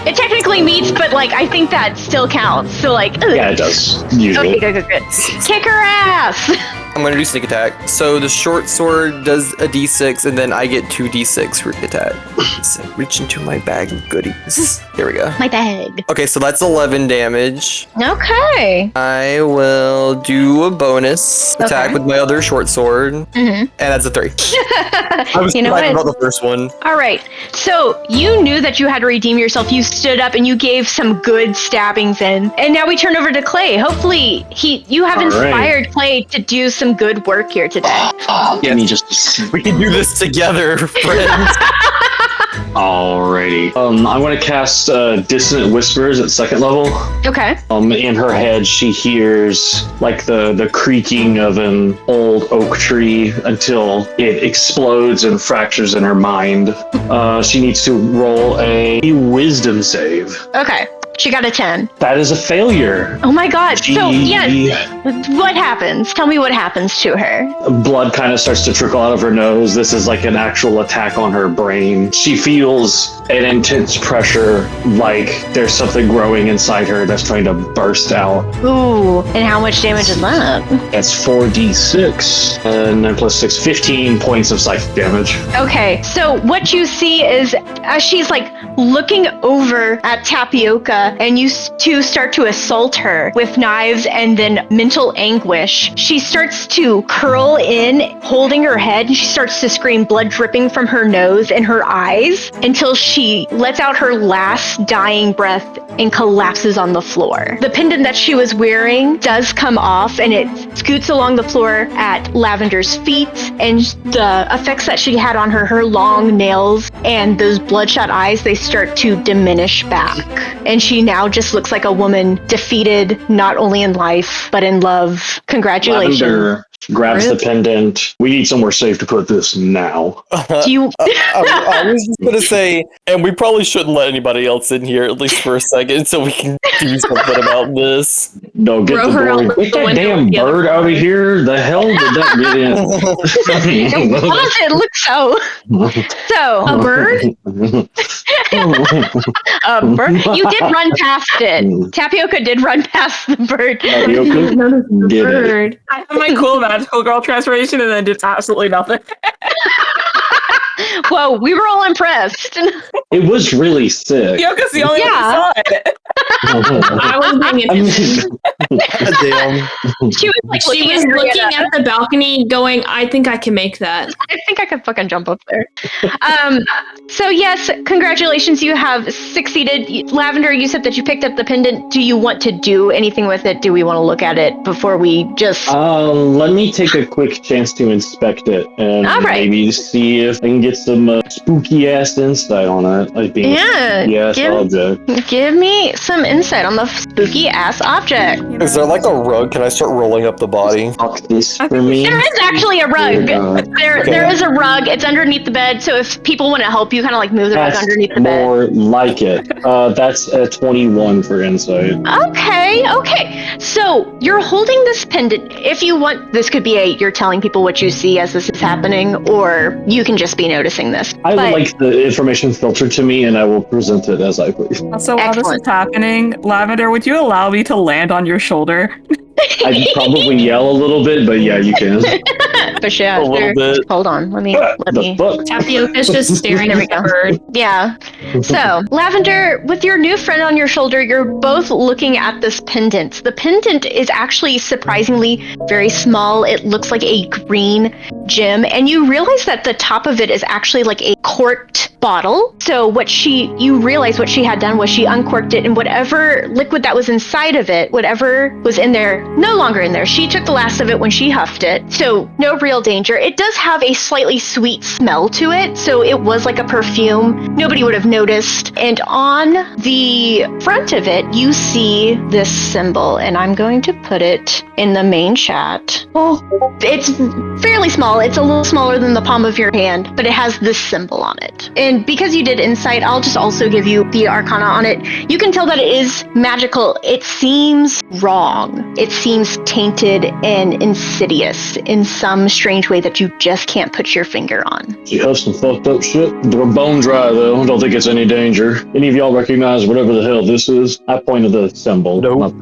C: It technically meets, but like I think that still counts. So like, ugh.
E: Yeah, it does. Usually.
C: Okay, good. Kick her ass.
B: I'm gonna do sneak attack. So the short sword does a d6, and then I get 2d6 for attack. So reach into my bag of goodies. Here we go.
C: My bag.
B: Okay, so that's 11 damage.
C: Okay.
B: I will do a bonus attack with my other short sword, and that's a 3. I was
C: You know
B: excited
C: what?
B: about the first one.
C: All right. So you knew that you had to redeem yourself. You stood up and you gave some good stabbings in. And now we turn over to Clay. Hopefully you have
E: All right.
C: inspired Clay to do some good work here today.
E: Give me just
B: We can do this together, friends.
E: alrighty. I'm gonna cast Dissonant Whispers at 2nd level.
C: Okay.
E: In her head, she hears like the creaking of an old oak tree until it explodes and fractures in her mind. She needs to roll a wisdom save.
C: Okay. She got a 10.
E: That is a failure.
C: Oh my god. So,
E: She-
C: yes. What happens? Tell me what happens to her.
E: Blood kind of starts to trickle out of her nose. This is like an actual attack on her brain. She feels an intense pressure, like there's something growing inside her that's trying to burst out.
C: Ooh. And how much damage is that?
E: That's 4d6, and 9 plus 6, 15 points of psychic damage.
C: Okay, so what you see is as she's like looking over at Tapioca and you two start to assault her with knives and then mental anguish, she starts to curl in, holding her head, and she starts to scream, blood dripping from her nose and her eyes until she lets out her last dying breath and collapses on the floor. The pendant that she was wearing does come off and it scoots along the floor at Lavender's feet, and the effects that she had on her long nails and those bloodshot eyes, they start to diminish back. And she now just looks like a woman defeated not only in life, but in love. Congratulations.
E: Lavender grabs the pendant. We need somewhere safe to put this now.
C: Do you...
B: I was just gonna say, and we probably shouldn't let anybody else in here, at least for a second, so we can do something about this.
E: No, get
H: Throw
E: the
H: her out
E: boy.
H: the
E: Get that
H: window
E: damn
H: with the other
E: bird out of here. The hell did that get in?
C: It looks so. So,
H: A bird?
C: a bird. You did run past it. Tapioca did run past the bird.
E: Tapioca?
H: Notice the
E: Get it.
H: bird.
F: I have my cool magical girl transformation and then did absolutely nothing.
C: Whoa, we were all impressed.
E: It was really sick.
F: Yoka's the only one who saw it.
H: I wasn't paying attention.
B: Damn.
C: She was like
H: She was looking at the balcony going, I think I can make that.
C: I think I could fucking jump up there. So yes, congratulations, you have succeeded. Lavender, you said that you picked up the pendant. Do you want to do anything with it? Do we want to look at it before we just...
E: Let me take a quick chance to inspect it and
C: All right.
E: maybe see if I can get some spooky ass insight on it. Like being
C: Yeah,
E: a spooky ass object.
C: give me some insight on the spooky ass object.
B: Is there like a rug? Can I start rolling up the body?
E: Fuck this for me.
C: There is actually a rug. There
B: Okay.
C: is a rug. It's underneath the bed. So if people want to help you, kind of like move the rug
E: That's
C: underneath the bed.
E: more like it. That's a 21 for insight.
C: Okay. So you're holding this pendant. If you want, this could be you're telling people what you see as this is happening, or you can just be noticing this.
E: I
C: But-
E: would like the information filtered to me, and I will present it as I please.
F: So while this
C: Excellent.
F: is happening, Lavender, would you allow me to land on your shoulder?
E: I'd probably yell a little bit, but yeah, you can.
C: For sure.
B: A little bit.
C: Hold on. Let me.
E: The fuck?
H: Tapioca's just staring at the bird.
C: Yeah. So, Lavender, with your new friend on your shoulder, you're both looking at this pendant. The pendant is actually surprisingly very small. It looks like a green gem, and you realize that the top of it is actually like a corked bottle. So you realize what she had done was she uncorked it, and whatever liquid that was inside of it, whatever was in there, no longer in there. She took the last of it when she huffed it. So no real danger. It does have a slightly sweet smell to it. So it was like a perfume. Nobody would have noticed. And on the front of it, you see this symbol, and I'm going to put it in the main chat. Oh, it's fairly small. It's a little smaller than the palm of your hand, but it has this symbol on it. And because you did insight, I'll just also give you the arcana on it. You can tell that it is magical. It seems wrong. It seems tainted and insidious in some strange way that you just can't put your finger on.
E: She has some fucked up shit. They're bone dry though. I don't think it's any danger. Any of y'all recognize whatever the hell this is? I pointed the symbol.
B: Nope.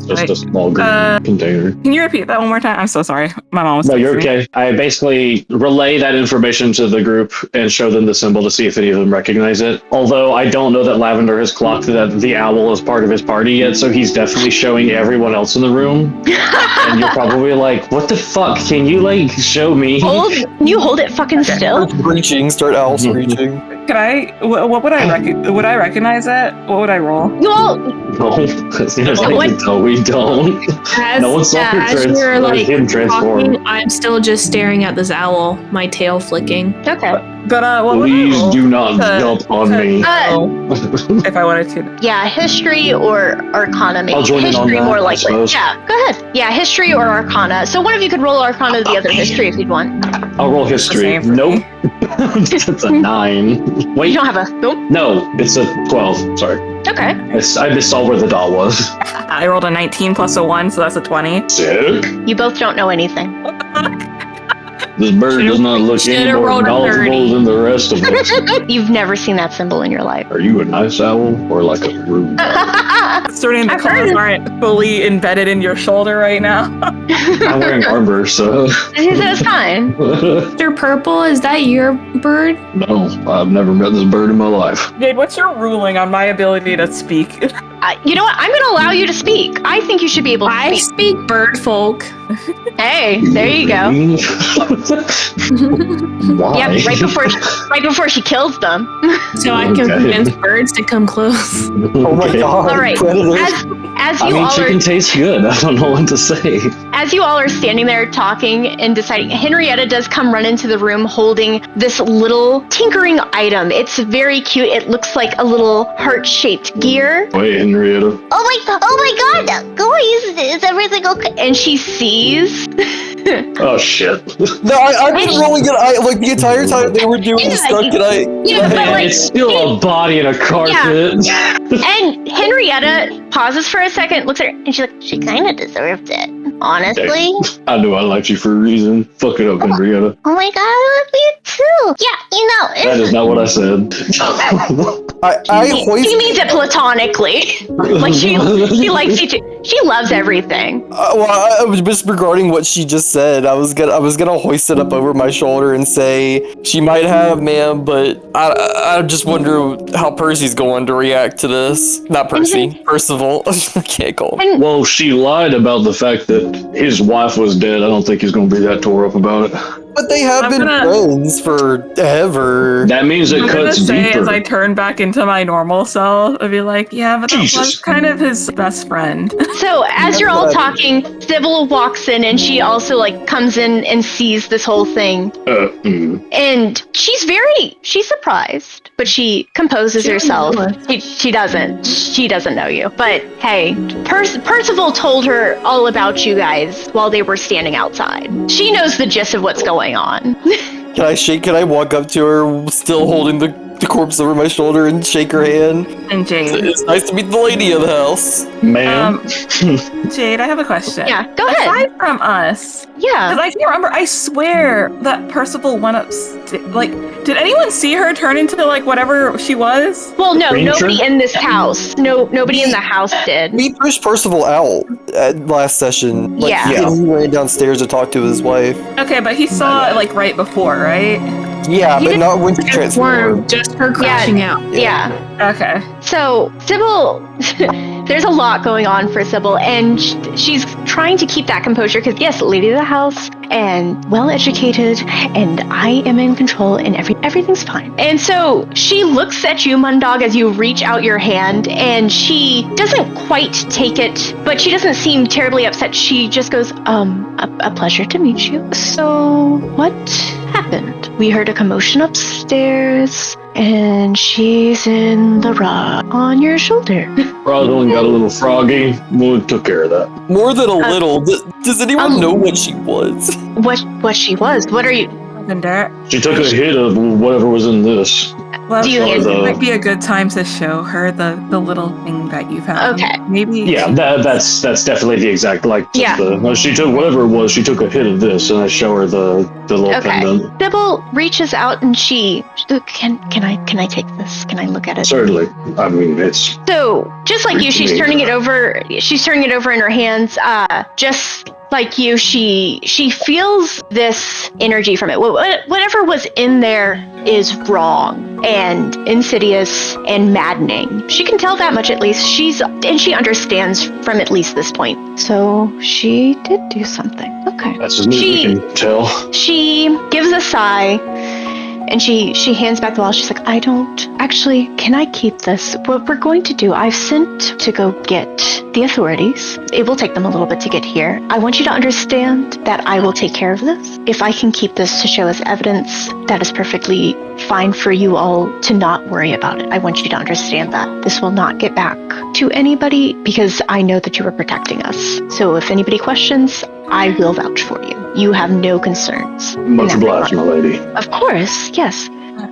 E: Just a small green container.
F: Can you repeat that one more time? I'm so sorry. My mom was
E: No, you're
F: texting me.
E: okay. I basically relay that information to the group and show them the symbol to see if any of them recognize it. Although I don't know that Lavender has clocked that the owl is part of his party yet, so he's definitely showing everyone else in the room. And you're probably like, what the fuck? Can you like show me?
C: Can you hold it fucking still?
B: Screeching, start owl screeching.
F: Could I? What would I would I recognize that? What would I roll?
C: Well,
E: No, no, we don't.
H: As,
E: No one saw her
H: as you're like
E: him transform.
H: talking, I'm still just staring at this owl, my tail flicking.
C: okay.
F: But what would I
E: Please
F: roll
E: do not
F: to-
E: jump on me.
F: if I wanted to?
C: Yeah, history or arcana maybe.
E: I'll join in on
C: History
E: that,
C: more
E: I
C: likely.
E: suppose.
C: Yeah, go ahead. Yeah, history or arcana. So one of you could roll arcana, the other history if you'd want.
E: I'll roll history.
F: Same for
E: Nope.
F: me.
E: That's a 9. Wait,
C: You don't have a. Nope.
E: no, it's a 12. Sorry.
C: Okay.
E: I just saw where the dot was.
F: I rolled a 19 plus a 1, so that's a 20.
E: Sick.
C: You both don't know anything.
F: What the fuck?
E: This bird does not look any
H: Should've
E: more
H: rolled a
E: knowledgeable
H: 30.
E: than the rest of us.
C: You've never seen that symbol in your life.
E: Are you a nice owl or like a rude owl?
F: Considering the
C: I've heard
F: claws
C: it.
F: aren't fully embedded in your shoulder right now.
E: I'm wearing armor, so.
C: That's fine.
D: Mr. Purple, is that your bird?
E: No, I've never met this bird in my life.
F: Jade, what's your ruling on my ability to speak?
C: You know what? I'm going to allow you to speak. I think you should be able to
D: I
C: speak.
D: speak bird folk.
C: Hey, there you go.
E: Why?
C: Yep, right before she kills them.
D: So I can
E: Okay.
D: convince birds to come close.
B: Oh my
E: Okay.
B: god.
C: All right.
B: Predator.
C: As
E: I
C: you
E: mean,
C: all
E: chicken
C: are
E: tastes good. I don't know what to say.
C: as you all are standing there talking and deciding, Henrietta does come run into the room holding this little tinkering item. It's very cute. It looks like a little heart-shaped gear.
E: Wait, Henrietta.
I: Oh my god, guys, is everything okay?
C: And she sees
E: Oh shit.
B: No, I've been rolling it. Like the entire time they were doing
C: Yeah,
B: stuff. Can I?
C: yeah, but
E: Man,
C: like,
E: it's still a body in a carpet.
C: and Henrietta pauses for a second, looks at her, and she's like,
I: She kind of deserved it, honestly.
E: I knew I liked you for a reason. Fuck it up, Henrietta.
I: Oh my god, I love you too. Yeah, you know,
E: That is not what I said.
B: I
C: she
B: hoist.
C: means it platonically. Like she likes you too. She loves everything.
B: Well, I was disregarding what she just said. I was gonna hoist it up over my shoulder and say she might have, ma'am, but I just wonder how Percy's going to react to this. Not Percy, Percival. I can't call him.
E: Well, she lied about the fact that his wife was dead. I don't think he's going to be that tore up about it.
B: But they have
F: I'm
B: been
F: gonna-
B: friends forever.
E: That means it
F: I'm gonna
E: cuts
F: say
E: deeper.
F: as I turn back into my normal self, I'd be like, yeah, but that
E: Jesus.
F: was kind of his best friend.
C: So as you're all talking, Sybil walks in and she also like comes in and sees this whole thing. And she's surprised, but she composes herself. She doesn't know you. But hey, Percival told her all about you guys while they were standing outside. She knows the gist of what's going on.
B: Can I walk up to her, still holding the corpse over my shoulder, and shake her hand?
F: And Jade.
B: It's nice to meet the lady of the house.
E: Ma'am.
F: Jade, I have a question.
C: Yeah, go ahead.
F: Aside from us,
C: Yeah.
F: because I can't remember, I swear that Percival went up. Like, did anyone see her turn into like whatever she was?
C: Well, no,
E: Ranger?
C: nobody in this house. No, nobody in the house did.
B: We pushed Percival out at last session. Like,
C: Yeah.
B: and he ran downstairs to talk to his wife.
F: Okay, but he saw it like right before, right?
B: Yeah,
C: He
B: but
C: didn't
B: not when she transformed.
D: Transformed, just her crashing out.
C: Yeah.
F: Okay.
C: So, Sybil, there's a lot going on for Sybil, and she's trying to keep that composure because, yes, lady of the house and well educated, and I am in control, and everything's fine. And so she looks at you, Mundog, as you reach out your hand, and she doesn't quite take it, but she doesn't seem terribly upset. She just goes, a pleasure to meet you. So, what happened? We heard a commotion upstairs, and she's in the rug on your shoulder.
E: Rosalind got a little froggy. We took care of that.
B: More than a little. Does anyone know what she was?
C: What she was? What are you?
F: And Derek.
E: She took a hit of whatever was in this.
F: Well,
C: Do you-
F: it might be a good time to show her the little thing that you found.
C: Okay.
F: Maybe.
E: Yeah, that's definitely the exact like. just
C: Yeah.
E: She took whatever it was. She took a hit of this, and I show her the little
C: Okay.
E: pendant.
C: Sybil reaches out and she can I take this? Can I look at it?
E: Certainly, I mean it's
C: So just like you, she's
E: Appreciate
C: turning it over. She's turning it over in her hands. Just like you, she feels this energy from it. Whatever was in there is wrong and insidious and maddening. She can tell that much at least. She understands from at least this point. So she did do something. Okay.
E: that's as near as we can tell.
C: She gives a sigh and she hands back the wallet. She's like, I don't actually, can I keep this? What we're going to do, I've sent to go get the authorities. It will take them a little bit to get here. I want you to understand that I will take care of this. If I can keep this to show as evidence, that is perfectly fine for you all to not worry about it. I want you to understand that. This will not get back to anybody because I know that you were protecting us. So if anybody questions, I will vouch for you. You have no concerns. in
E: Much
C: that
E: obliged, my
C: regard.
E: lady.
C: Of course, yes.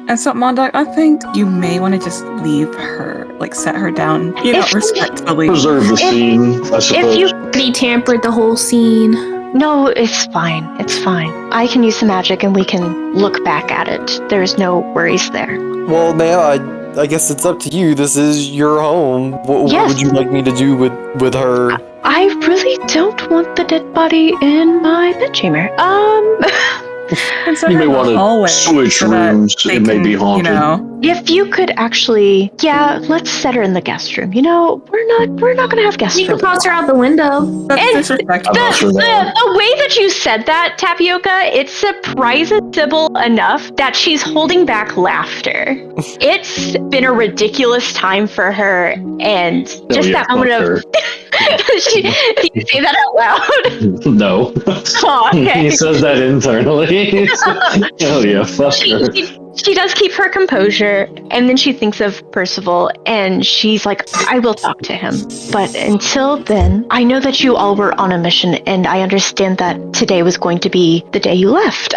F: And so, Mondak, I think you may want to just leave her, like set her down,
C: If-
F: respectfully.
E: Preserve the scene, I suppose.
C: If you
H: He tampered the whole scene.
C: No, it's fine. It's fine. I can use some magic and we can look back at it. There's no worries there.
B: Well, ma'am, I guess it's up to you. This is your home. What
C: Yes.
B: would you like me to do with her?
C: I really don't want the dead body in my bedchamber.
E: You may want to switch
F: so that
E: rooms.
F: they
E: It may
F: can,
E: be haunted.
C: If you could actually, let's set her in the guest room. We're not gonna have guests.
H: You
C: for
H: can toss her out the window.
F: That's
C: And
F: disrespectful.
E: I'm not sure that.
C: The way that you said that, Tapioca, it surprises Sybil enough that she's holding back laughter. It's been a ridiculous time for her, and just that moment of did you say that out loud?
E: No.
C: Oh, okay.
E: He says that internally. Hell yeah, fuck her.
C: She does keep her composure, and then she thinks of Percival, and she's like, I will talk to him. But until then, I know that you all were on a mission, and I understand that today was going to be the day you left.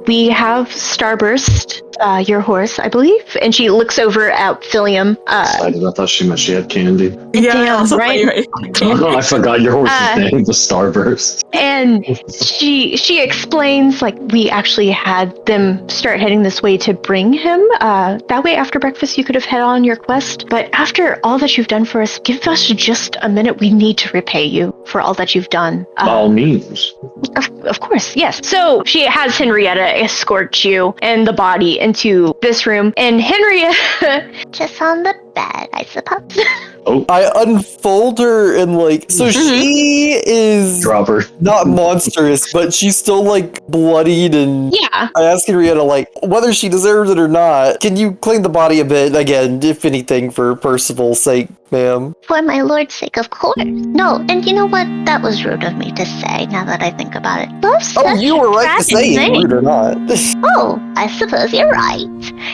C: We have Starburst, your horse, I believe, and she looks over at Philium.
E: I thought she meant she had candy.
C: Damn, right?
E: Oh, I forgot your horse's name, the Starburst.
C: And she explains, like, we actually had them start heading this way to bring him. That way, after breakfast, you could have head on your quest. But after all that you've done for us, give us just a minute. We need to repay you for all that you've done.
E: By all means.
C: Of course, yes. So she has Henrietta escort you and the body into this room. And Henrietta...
I: Just on the bed, I suppose.
B: I unfold her and so she is
E: Drop her.
B: not monstrous, but she's still bloodied, and
C: Yeah.
B: I ask Henrietta whether she deserves it or not. Can you clean the body a bit again, if anything, for Percival's sake, ma'am?
I: For my lord's sake, of course. No, and you know what? That was rude of me to say, now that I think about it. Love's
B: Oh,
I: such
B: you were right to say it, rude or not.
I: Oh, I suppose you're right.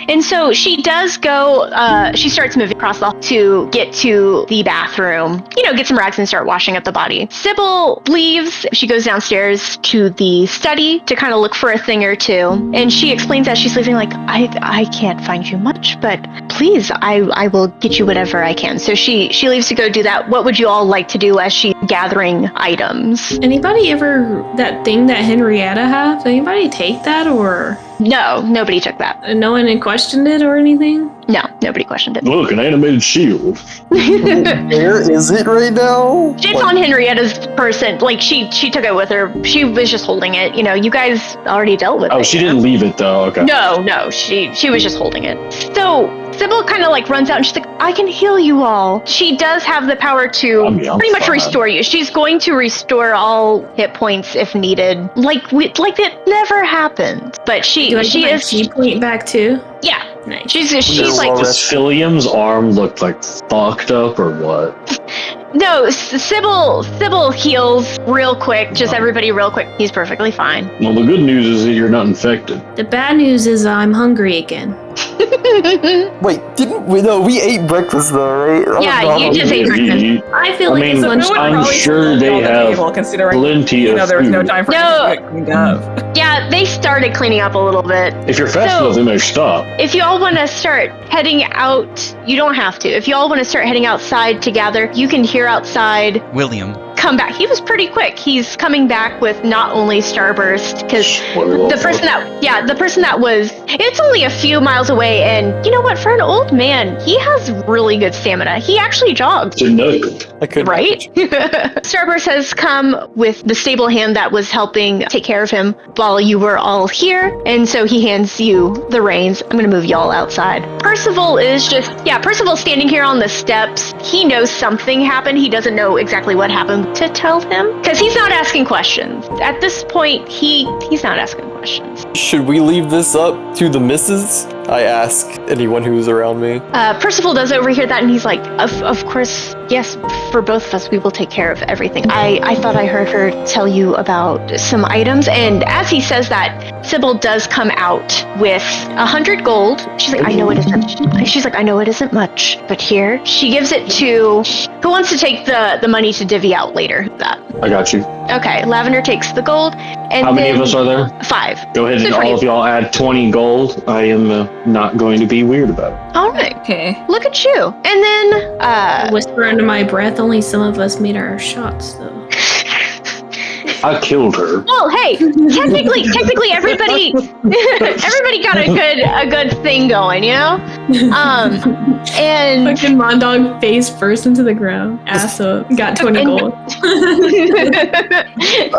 C: And so she does go, she starts moving across the hall to get to the bathroom, get some rags and start washing up the body. Sybil leaves. She goes downstairs to the study to kind of look for a thing or two. And she explains as she's leaving, I can't find you much, but please, I will get you whatever I can. So she leaves to go do that. What would you all like to do as she's gathering items?
H: Anybody ever, that thing that Henrietta have, did anybody take that, or
C: No, nobody took that.
H: no one questioned it or anything?
C: No, nobody questioned it.
E: Look, an animated shield.
B: Where is it right now?
C: It's on Henrietta's person. She took it with her. She was just holding it. You guys already dealt with it.
E: Oh, she didn't leave it though. Okay.
C: No, she was just holding it. So Sybil kind of runs out and she's like, I can heal you all. She does have the power to
E: I'm
C: pretty much
E: fine.
C: restore you. She's going to restore all hit points if needed. Like it never happened. But she
H: Do I get my
C: is
H: key point back too?
C: yeah.
H: Nice.
C: She's
B: well
E: Does Philium's arm look fucked up or what?
C: no, Sybil heals real quick. Just everybody real quick. He's perfectly fine.
E: Well, the good news is that you're not infected.
H: The bad news is I'm hungry again.
B: Wait, didn't we? No, we ate breakfast though, right?
C: Yeah, you just ate breakfast.
H: I feel
E: I
H: like
E: mean,
H: it's lunch.
E: I'm sure they have
F: considering
E: plenty of
F: there was no
E: food.
F: time for
C: No.
F: it to get cleaned up.
C: Yeah, they started cleaning up a little bit.
E: If you're fast
C: So-
E: enough, they may stop.
C: If you all want to start heading out, you don't have to. If you all want to start heading outside together, you can hear outside
A: William.
C: come back. He was pretty quick. He's coming back with not only Starburst, because the person that was, it's only a few miles away, and you know what? For an old man, he has really good stamina. He actually jogs.
E: Genetic.
B: I could
C: Right? Starburst has come with the stable hand that was helping take care of him while you were all here, and so he hands you the reins. I'm gonna move y'all outside. Percival is Percival's standing here on the steps. He knows something happened. He doesn't know exactly what happened to tell him, because he's not asking questions. At this point, he's not asking questions.
B: Should we leave this up to the missus? I ask anyone who's around me.
C: Percival does overhear that, and he's like, of course, yes, for both of us, we will take care of everything. I thought I heard her tell you about some items, and as he says that, Sybil does come out with 100 gold. She's like, I know it isn't. She's like, I know it isn't much, but here. She gives it to, who wants to take the money to divvy out later? That.
E: I got you.
C: Okay, Lavender takes the gold. And
E: how many of us are there?
C: 5.
E: Go ahead and all of y'all add 20 gold. I am not going to be weird about it.
C: All right.
F: Okay.
C: Look at you. And then,
H: Whisper under my breath, only some of us made our shots, though.
E: I killed her.
C: well, hey, technically, everybody got a good thing going, you know. And
H: Fucking Mondog face first into the ground, ass up, got 20 gold.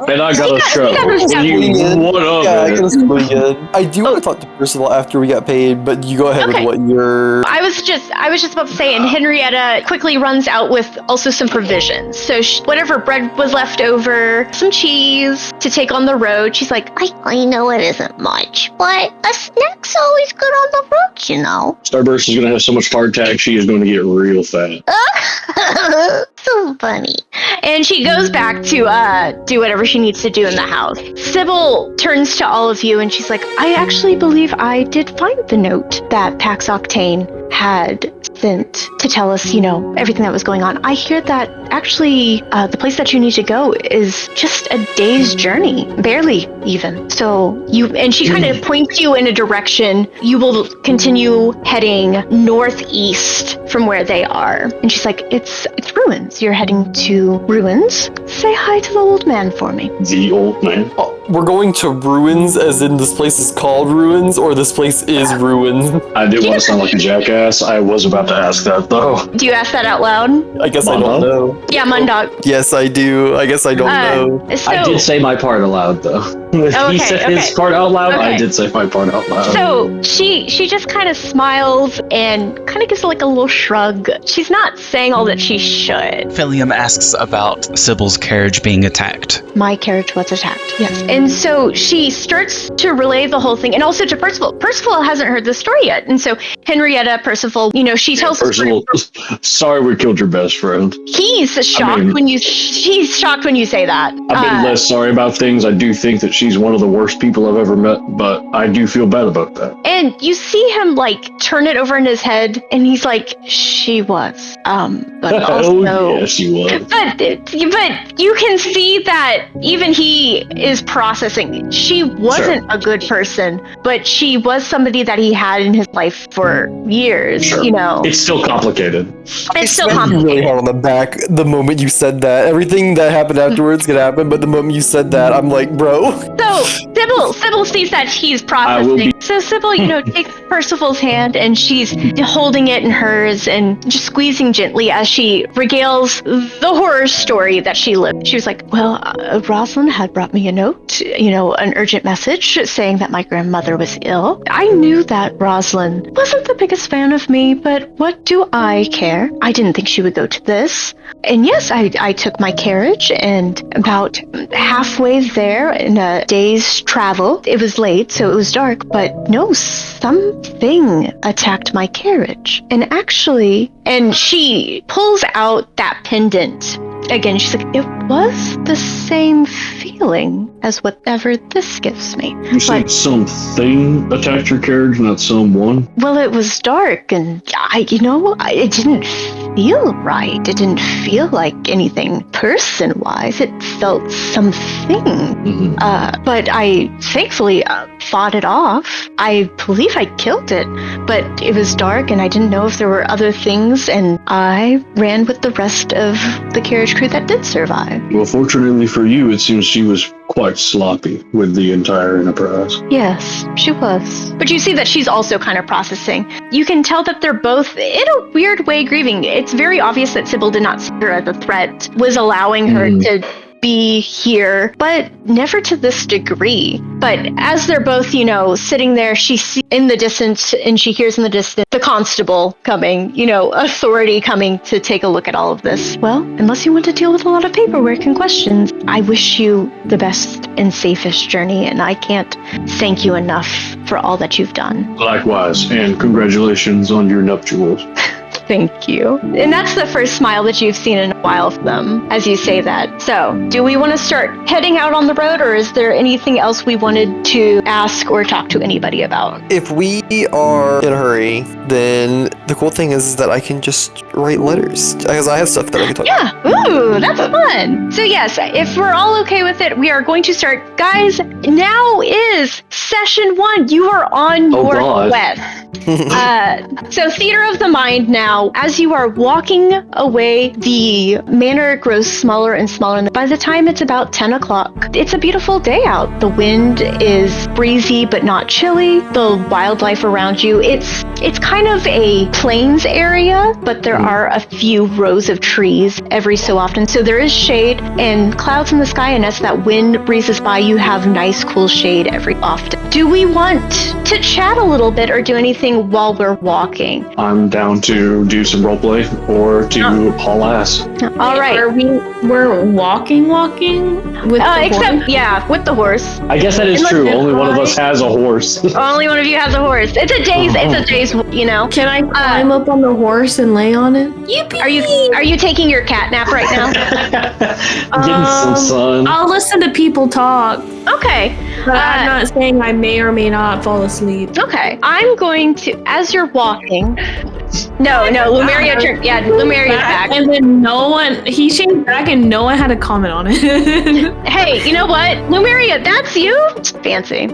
E: And I got a show. What up,
B: Yeah, I
E: man?
B: got a split. I do want to talk to Percival after we got paid, but you go ahead with what you're...
C: I was just about to say, and Henrietta quickly runs out with also some provisions. So whatever bread was left over, some cheese to take on the road. She's like,
I: I know it isn't much, but a snack's always good on the road, you know.
E: Starburst is going to have so much hardtack, she is going to get real fat.
I: So funny.
C: and she goes back to do whatever she needs to do in the house. Sybil turns to all of you and she's like, I actually believe I did find the note that PAX Octane had sent to tell us, you know, everything that was going on. I hear that actually the place that you need to go is just a day's journey, barely even. So and she kind of points you in a direction. You will continue heading northeast from where they are. And she's like, it's ruins. You're heading to ruins. Say hi to the old man for me.
E: The old man?
B: Oh, we're going to ruins, as in this place is called ruins, or this place is ruins?
E: I did want to sound like a jackass. I was about to ask that, though.
C: Do you ask that out loud?
B: I guess I don't know.
C: Yeah, Mundog.
B: Yes, I do. I guess I don't know.
C: So,
E: I did say my part aloud, though. He said his part out loud.
C: Okay.
E: I did say my part out loud.
C: So she just kind of smiles and kind of gives like a little shrug. She's not saying all that she should.
A: Philium asks about Sybil's carriage being attacked.
C: My carriage was attacked, yes. And so she starts to relay the whole thing, and also to Percival. Percival hasn't heard the story yet, and so Henrietta, Percival, you know, she tells
E: Percival, sorry we killed your best friend.
C: He's shocked when you say that.
E: I've been less sorry about things. I do think that she's one of the worst people I've ever met, but I do feel bad about that.
C: And you see him like turn it over in his head, and he's like, she was. But also,
E: yeah, she was.
C: But you can see that even he is processing. She wasn't a good person, but she was somebody that he had in his life for years.
E: Sure.
C: You know,
E: It's still complicated.
C: it's still
B: You
C: complicated.
B: really hard on the back the moment you said that. Everything that happened afterwards could happen, but the moment you said that, I'm like, bro.
C: So Sybil sees that he's processing. So Sybil, you know, takes Percival's hand and she's holding it in hers and just squeezing gently as she regales the horror story that she lived. She was like, well, Rosalind had brought me a note, you know, an urgent message saying that my grandmother was ill. I knew that Rosalind wasn't the biggest fan of me, but what do I care? I didn't think she would go to this. And yes, I took my carriage, and about halfway there in a day's travel, it was late, so it was dark, but no, something attacked my carriage. And actually, and she pulls out that pendant. Again, she's like, it was the same feeling as whatever this gives me.
E: You said something attacked your carriage, not someone?
C: Well, it was dark, and it didn't feel right. It didn't feel like anything person-wise. It felt something.
E: Mm-hmm.
C: But I thankfully fought it off. I believe I killed it, but it was dark, and I didn't know if there were other things, and I ran with the rest of the carriage crew that did survive.
E: Well, fortunately for you, it seems she was quite sloppy with the entire enterprise.
C: Yes, she was. But you see that she's also kind of processing. You can tell that they're both, in a weird way, grieving. It's very obvious that Sybil did not see her as a threat, was allowing her to be here, but never to this degree. But as they're both, sitting there, she sees in the distance and she hears in the distance the constable coming, authority coming to take a look at all of this. Well, unless you want to deal with a lot of paperwork and questions, I wish you the best and safest journey, and I can't thank you enough for all that you've done.
E: Likewise, and congratulations on your nuptials.
C: Thank you. And that's the first smile that you've seen in a while from them as you say that. So, do we want to start heading out on the road, or is there anything else we wanted to ask or talk to anybody about?
B: If we are in a hurry, then the cool thing is that I can just write letters. Because I have stuff that I can talk about.
C: Yeah, ooh, that's fun. So yes, if we're all okay with it, we are going to start. Guys, now is session 1. You are on your quest. So theater of the mind now. As you are walking away, the manor grows smaller and smaller. And by the time it's about 10 o'clock, it's a beautiful day out. The wind is breezy but not chilly. The wildlife around you, it's kind of a plains area, but there are a few rows of trees every so often. So there is shade and clouds in the sky, and as that wind breezes by, you have nice cool shade every often. Do we want to chat a little bit or do anything while we're walking?
E: I'm down to do some roleplay or to haul ass.
C: All right.
H: We're walking with the
C: except,
H: horse?
C: yeah, with the horse.
E: I guess that is true. Only one of us has a horse.
C: Only one of you has a horse. It's a day's,
H: Can I climb up on the horse and lay on it?
C: Yippee! Are you taking your cat nap right now?
E: Getting some sun.
H: I'll listen to people talk.
C: Okay.
H: But I'm not saying I may or may not fall asleep.
C: Okay. I'm going to, as you're walking. No, Lumeria's back.
H: And then he changed back and no one had a comment on it.
C: Hey, you know what? Lumeria, that's you? Fancy.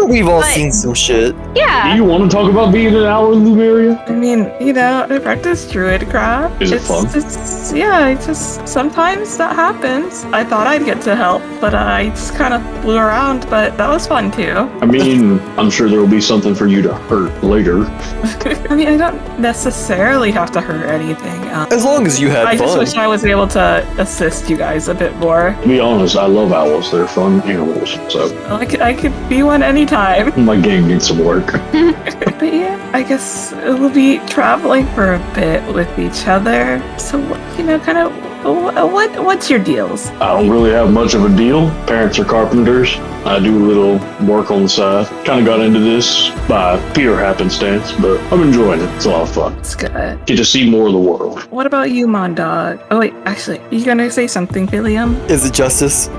B: We've all seen some shit.
C: Yeah.
E: Do you want to talk about being an owl in Lumeria?
F: I mean, I practice druidcraft.
E: Is it fun?
F: Sometimes that happens. I thought I'd get to help, but I just kind of flew around, but that was fun too.
E: I mean, I'm sure there will be something for you to hurt later.
F: I mean, I don't necessarily have to hurt anything.
B: As long as you had
F: I
B: fun.
F: just wish I was able to assist you guys a bit more.
E: To be honest, I love owls. They're fun animals. So
F: I could be one anytime.
E: my game needs some work.
F: But yeah, I guess we'll be traveling for a bit with each other. So, what's your deals?
E: I don't really have much of a deal. Parents are carpenters. I do a little work on the side. Kind of got into this by pure happenstance, but I'm enjoying it. It's a lot of fun.
F: It's good.
E: Get to see more of the world.
F: What about you, Mondog? Oh wait, actually, you gonna say something, William?
B: Is it justice?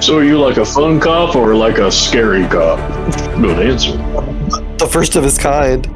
E: So are you like a fun cop or like a scary cop? Good answer.
B: The first of his kind.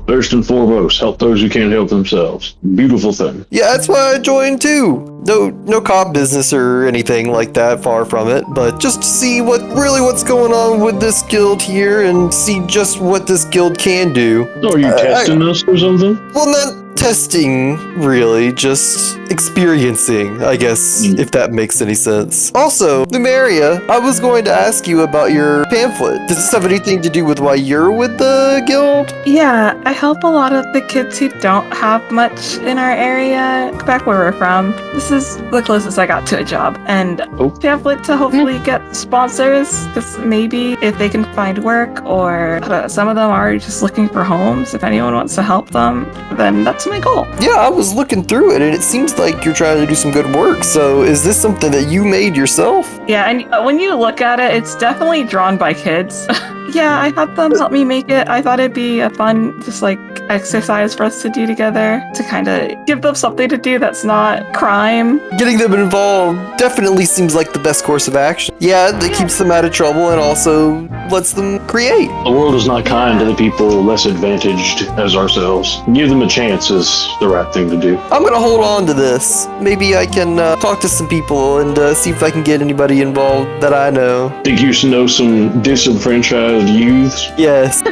E: First and foremost, help those who can't help themselves. Beautiful thing.
B: Yeah, that's why I joined too. No cop business or anything like that, far from it, but just to see what's going on with this guild here and see just what this guild can do.
E: Oh, are you testing us or something?
B: Well, not testing, really, just experiencing, I guess, if that makes any sense. Also, Numeria, I was going to ask you about your pamphlet. Does this have anything to do with why you're with the guild?
F: Yeah, I help a lot of the kids who don't have much in our area. Back where we're from, this is the closest I got to a job. And pamphlet to hopefully get sponsors, because maybe if they can find work, or some of them are just looking for homes, if anyone wants to help them, then that's my goal.
B: Yeah, I was looking through it, and it seems like you're trying to do some good work. So is this something that you made yourself?
F: Yeah, and when you look at it, it's definitely drawn by kids. Yeah, I had them help me make it. I thought it'd be a fun, just like, exercise for us to do together to kind of give them something to do that's not crime.
B: Getting them involved definitely seems like the best course of action. Yeah, that keeps them out of trouble and also lets them create.
E: The world is not kind to the people less advantaged as ourselves. Give them a chance is the right thing to do.
B: I'm gonna hold on to this. Maybe I can talk to some people and see if I can get anybody involved that I know.
E: Think you should know some disenfranchised youths?
B: Yes.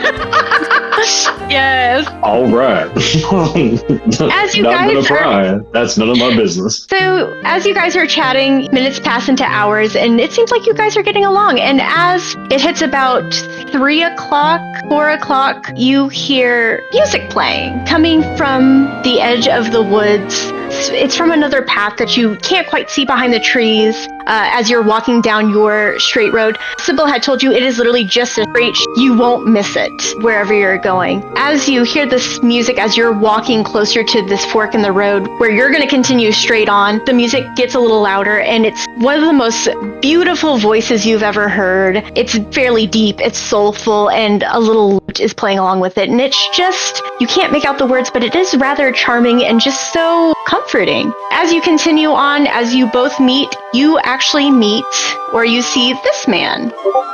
C: Yes.
E: All right.
C: As you
E: Not gonna
C: guys are,
E: pry. That's none of my business.
C: so as you guys are chatting, minutes pass into hours, and it seems like you guys are getting along. And as it hits about 3 o'clock, 4 o'clock, you hear music playing coming from the edge of the woods. It's from another path that you can't quite see behind the trees as you're walking down your straight road. Sybil had told you it is literally just a straight, you won't miss it wherever you're going. As you hear this music, as you're walking closer to this fork in the road where you're going to continue straight on, the music gets a little louder, and it's one of the most beautiful voices you've ever heard. It's fairly deep, it's soulful, and a little lute is playing along with it. And it's just, you can't make out the words, but it is rather charming and just so comforting. As you continue on, as you both meet, you actually meet, or you see this man.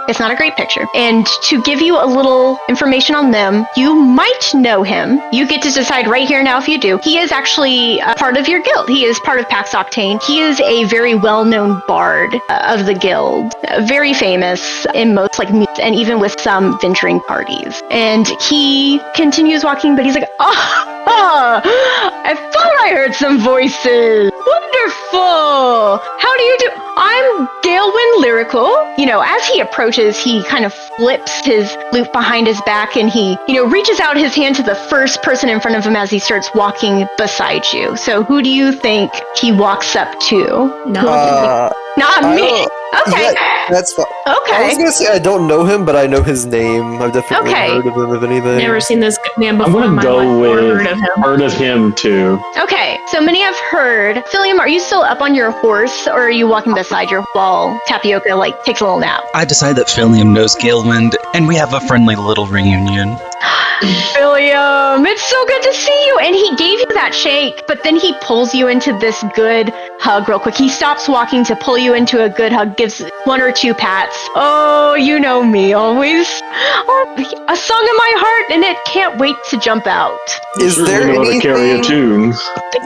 C: It's not a great picture. And to give you a little information on them, you might know him. You get to decide right here now if you do. He is actually a part of your guild. He is part of PAX Octane. He is a very well-known bard of the guild. Very famous in most and even with some venturing parties. And he continues walking, but he's like, I thought I heard some voices. Wonderful. How do you do? I'm Galewind Lyrical. As he approaches, he kind of flips his lute behind his back, and he, reaches out his hand to the first person in front of him as he starts walking beside you. So who do you think he walks up to? Not me. Okay.
B: Yeah, that's fine.
C: Okay.
B: I was gonna say I don't know him, but I know his name. I've definitely heard of him, if anything.
H: Never seen this man before.
E: I'm gonna go
H: or
E: with
H: heard of him.
E: too.
C: Okay, so many have heard. Philium, are you still up on your horse, or are you walking beside your while Tapioca takes a little nap?
A: I decide that Philium knows Galewind, and we have a friendly little reunion.
C: Philium, it's so good to see you. And he gave you that shake, but then he pulls you into this good hug real quick. He stops walking to pull you into a good hug, gives 1 or 2 pats. Oh, you know me, always. A song in my heart, and it can't wait to jump out.
B: Is there
E: know how to
B: anything?
E: carry a tune?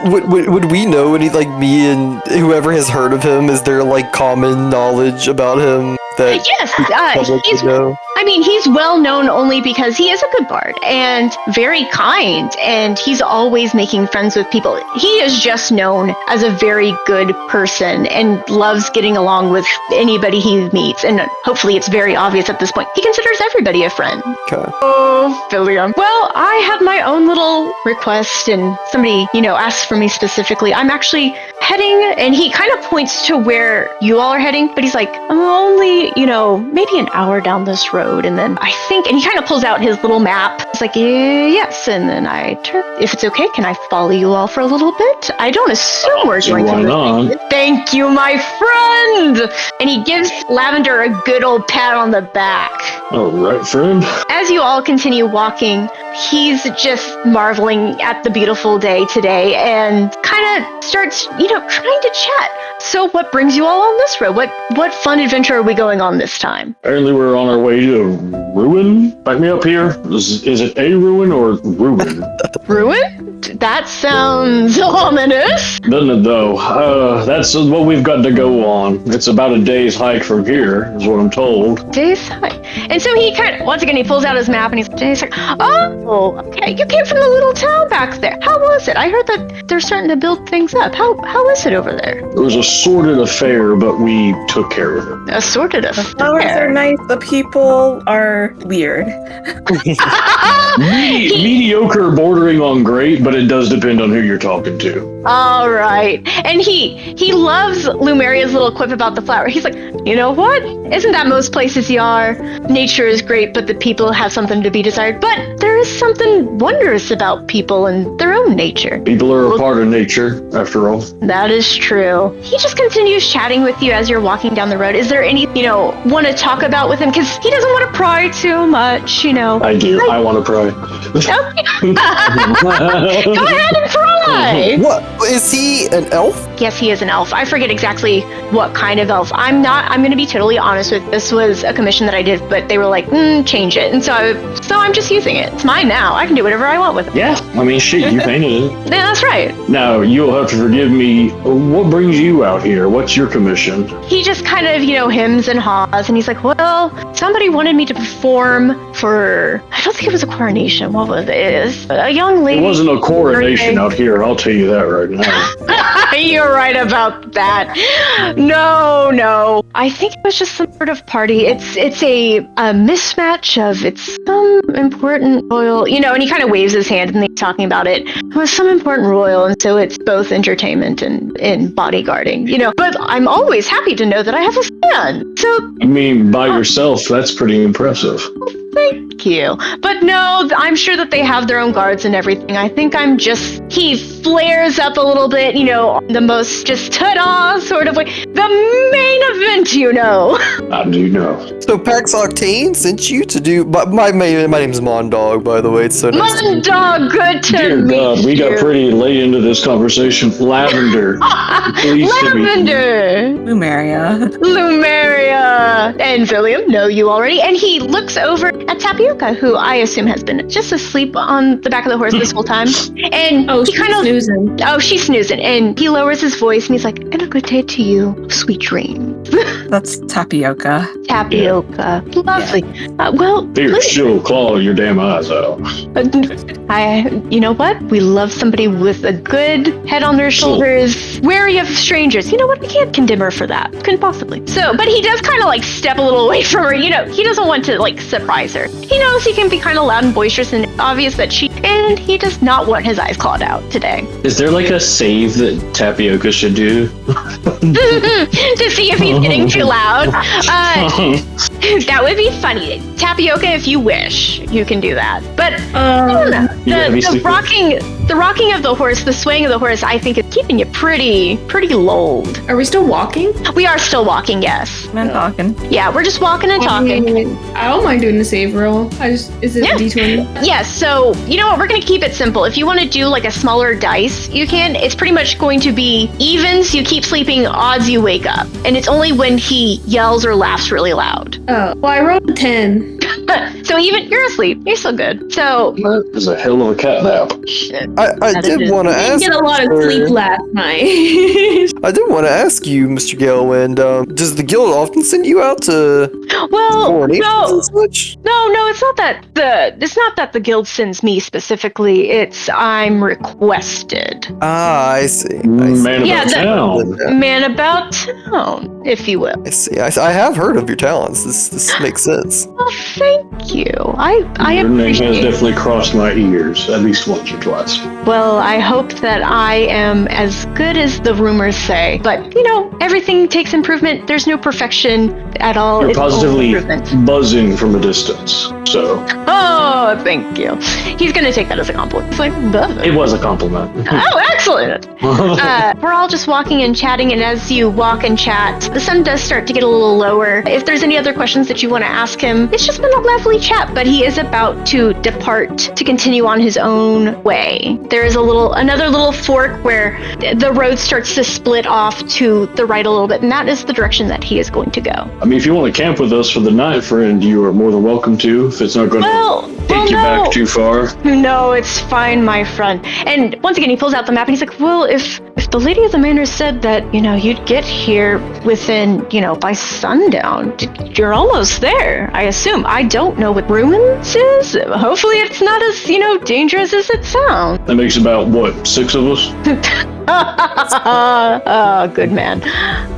B: Would we know any, me and whoever has heard of him? Is there common knowledge about him that
C: Yes,
B: public would know?
C: he's well known only because he is a good bard and very kind, and he's always making friends with people. He is just known as a very good person and loves getting along with anybody he meets, and hopefully it's very obvious at this point. He considers everybody a friend.
B: Okay.
C: Oh, Philium. Well, I had my own little request, and somebody, asked for me specifically. I'm actually heading, and he kind of points to where you all are heading, but he's like, I'm only, maybe an hour down this road, and then I think, and he kind of pulls out his little map. He's like, yes, and then I turn, if it's okay, can I follow you all for a little bit? I don't assume we're going
E: Why
C: to.
E: not?
C: Thank you, my friend! And he gives Lavender a good old pat on the back.
E: All right, friend.
C: As you all continue walking, he's just marveling at the beautiful day today and kind of starts, trying to chat. So what brings you all on this road? What fun adventure are we going on this time?
E: Apparently we're on our way to a ruin. Back me up here. Is it a ruin or ruin?
C: Ruin? That sounds ominous.
E: Doesn't it though? That's what we've got to go on. It's about a day's hike from here, is what I'm told.
C: Day's hike. And so he once again, he pulls out his map and he's like, oh, okay, you came from the little town back there. How was it? I heard that they're starting to build things up. How is it over there?
E: It was a sordid affair, but we took care of it.
C: A sordid affair.
F: Flowers are nice. The people are weird.
E: Mediocre bordering on great, but it does depend on who you're talking to.
C: All right. And he loves Lumeria's little quip about the flower. He's like, you know what? Isn't that most places you are? Nature is great, but the people have something to be desired. But there is something wondrous about people and their own nature.
E: People are a part of nature, after all.
C: That is true. He just continues chatting with you as you're walking down the road. Is there any, want to talk about with him? Because he doesn't want to pry too much,
E: I do. I want to pry.
C: Okay. Go ahead and pry.
B: What? Is he an elf?
C: Yes, he is an elf. I forget exactly what kind of elf. I'm going to be totally honest with this was a commission that I did, but they were like, change it. And so I'm just using it. It's mine now. I can do whatever I want with it.
E: Yeah, I mean, shit, you painted it.
C: Yeah, that's right.
E: Now, you'll have to forgive me. What brings you out here? What's your commission?
C: He just kind of, hems and haws, and he's like, well, somebody wanted me to perform for, I don't think it was a coronation. What was it? It's a young lady.
E: It wasn't a coronation out here, I'll tell you that right now.
C: You're right about that. No. I think it was just some sort of party. It's a mismatch of it's some important royal, and he kind of waves his hand and they're talking about it. It was some important royal, and so it's both entertainment and bodyguarding, But I'm always happy to know that I have a fan. So
E: I mean, by yourself, that's pretty impressive.
C: Thank you. But no, I'm sure that they have their own guards and everything. I think he flares up a little bit, on the most just ta-da sort of way. The main event,
E: I do know.
B: So PAX Octane sent you to do. My name's Mondog, by the way. It's so nice to meet you.
C: Mondog, good to
E: Dear
C: meet
E: God, we
C: you.
E: got pretty late into this conversation. Lavender. Pleased to meet you.
C: Lavender. Lumeria. And William know you already. And he looks over at Tapioca, who I assume has been just asleep on the back of the horse this whole time. And
H: she's snoozing.
C: Oh, she's snoozing. And he lowers his voice and he's like, and a good day to you, sweet dreams.
F: That's Tapioca.
C: Tapioca. Lovely. Well,
E: Here, she'll claw your damn eyes out.
C: you know what? We love somebody with a good head on their shoulders, wary of strangers. You know what? We can't condemn her for that. Couldn't possibly. So, but he does kind of like step a little away from her. He doesn't want to like surprise her. He knows he can be kind of loud and boisterous and obvious that and he does not want his eyes clawed out today.
E: Is there like a save that Tapioca should do?
C: To see if he's getting too loud. That would be funny. Tapioca, if you wish, you can do that. But I don't know. The rocking of the horse, the swaying of the horse, I think is keeping you pretty lulled.
H: Are we still walking?
C: We are still walking, yes.
F: I'm talking.
C: Yeah, we're just walking and talking.
H: I don't mind doing the save roll. Is it a D20?
C: Yes, so you know what, we're gonna keep it simple. If you want to do like a smaller dice, you can. It's pretty much going to be evens, you keep sleeping, odds you wake up. And it's only when he yells or laughs really loud.
H: Oh, well, I rolled a 10.
C: So even you're asleep, you're still good. So
E: That is a hell of a cat nap.
B: I did want to
H: I
B: ask.
H: didn't get a lot of sleep last night.
B: I did want to ask you, Mr. Gelwind, does the guild often send you out to coronations and such?
C: No, it's not that the guild sends me specifically. It's I'm requested.
B: Ah, I see.
E: Man about town.
C: Man about town, if you will.
B: I see. I have heard of your talents. This makes sense.
C: Well, thank you. I
E: Your name has
C: appreciate it.
E: definitely crossed my ears at least once or twice.
C: Well, I hope that I am as good as the rumors say. But, everything takes improvement. There's no perfection at all.
E: You're
C: It's all
E: positively
C: improvement.
E: buzzing from a distance. So
C: Oh, thank you. He's going to take that as a compliment. It's like,
E: it was a compliment.
C: oh, excellent. We're all just walking and chatting, and as you walk and chat, the sun does start to get a little lower. If there's any other questions that you want to ask him, it's just been a lovely chat, but he is about to depart to continue on his own way. There is another little fork where the road starts to split off to the right a little bit, and that is the direction that he is going to go.
E: I mean, if you want to camp with us for the night, friend, you are more than welcome to. If it's not going to take you back too far.
C: No, it's fine, my friend. And once again, he pulls out the map and he's like, well, if the lady of the manor said that, you'd get here within, by sundown, you're almost there, I assume. I don't know what ruins is. Hopefully it's not as, dangerous as it sounds.
E: That makes about, 6 of us?
C: Oh, good man.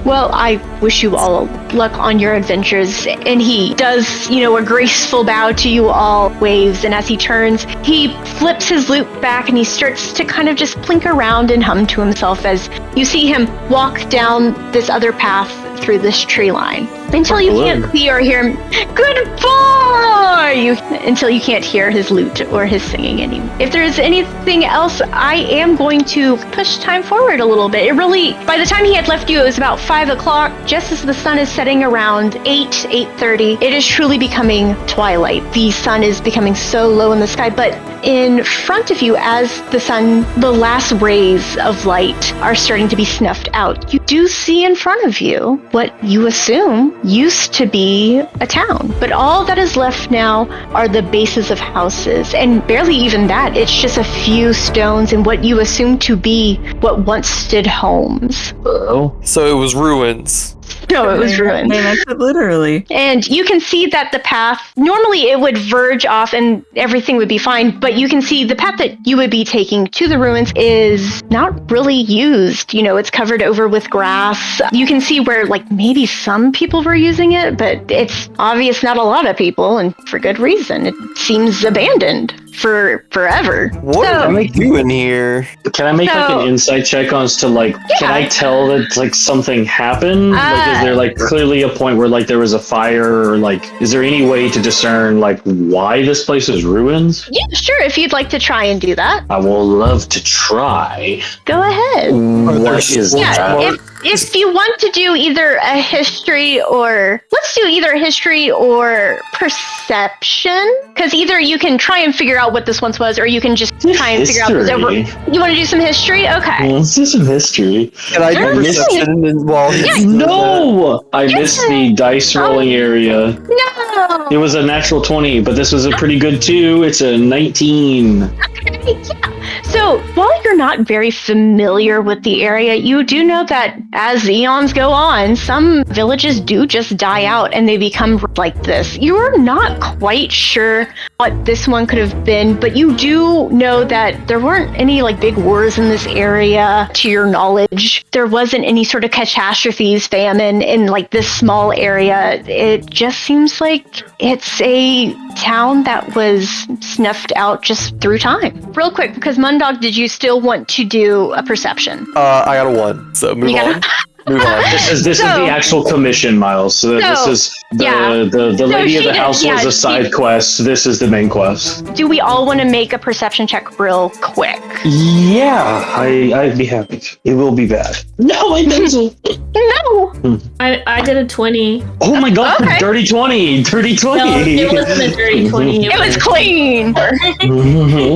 C: Well, I wish you all luck on your adventures. And he does, a graceful bow to you all, waves, and as he turns, he flips his lute back and he starts to kind of just plink around and hum to himself as you see him walk down this other path through this tree line until you can't see or hear him. Goodbye! Until you can't hear his lute or his singing anymore. If there's anything else, I am going to push time forward a little bit. By the time he had left you, it was about 5 o'clock, just as the sun is setting around 8:30. It is truly becoming twilight. The sun is becoming so low in the sky, but in front of you, as the last rays of light are starting to be snuffed out, you do see in front of you what you assume used to be a town. But all that is left now are the bases of houses, and barely even that. It's just a few stones and what you assume to be what once stood homes.
B: So it was ruins.
C: No, it was ruined.
F: They meant it literally.
C: And you can see that the path, normally it would verge off and everything would be fine, but you can see the path that you would be taking to the ruins is not really used. You know, it's covered over with grass. You can see where, like, maybe some people were using it, but it's obvious not a lot of people, and for good reason. It seems abandoned for forever.
B: What are they doing here?
E: Can I make like an insight check on to like? Can I tell that like something happened? Like, is there like clearly a point where like there was a fire, or like is there any way to discern like why this place is ruins?
C: Yeah, sure. If you'd like to try and do that,
E: I will love to try.
C: go ahead.
E: What is that?
C: If you want to do either a history or let's do either history or perception, because either you can try and figure out what this once was, or you can just try and figure out what's over. You want to do some history? Okay.
E: Let's do some history.
B: Can I do perception while he's
E: No! I missed the dice rolling area.
C: No!
E: It was a natural 20, but this was a pretty good 2. It's a 19.
C: Okay, yeah. So, while you're not very familiar with the area, you do know that as eons go on, some villages do just die out and they become like this. You're not quite sure what this one could have been, but you do know that there weren't any like big wars in this area, to your knowledge. There wasn't any sort of catastrophes, famine in like this small area. It just seems like it's a town that was snuffed out just through time. Real quick, because Mundog, did you still want to do a perception?
B: I got a 1, so move on. Move on.
E: This is the actual commission, Miles. So this is the lady of the house was a side quest. This is the main quest.
C: Do we all want to make a perception check real quick?
E: Yeah, I'd be happy. It will be bad. No, my pencil.
C: No.
D: I did a 20.
E: Oh my god, dirty 20. Dirty 20.
D: No, it wasn't a dirty 20.
C: It was clean.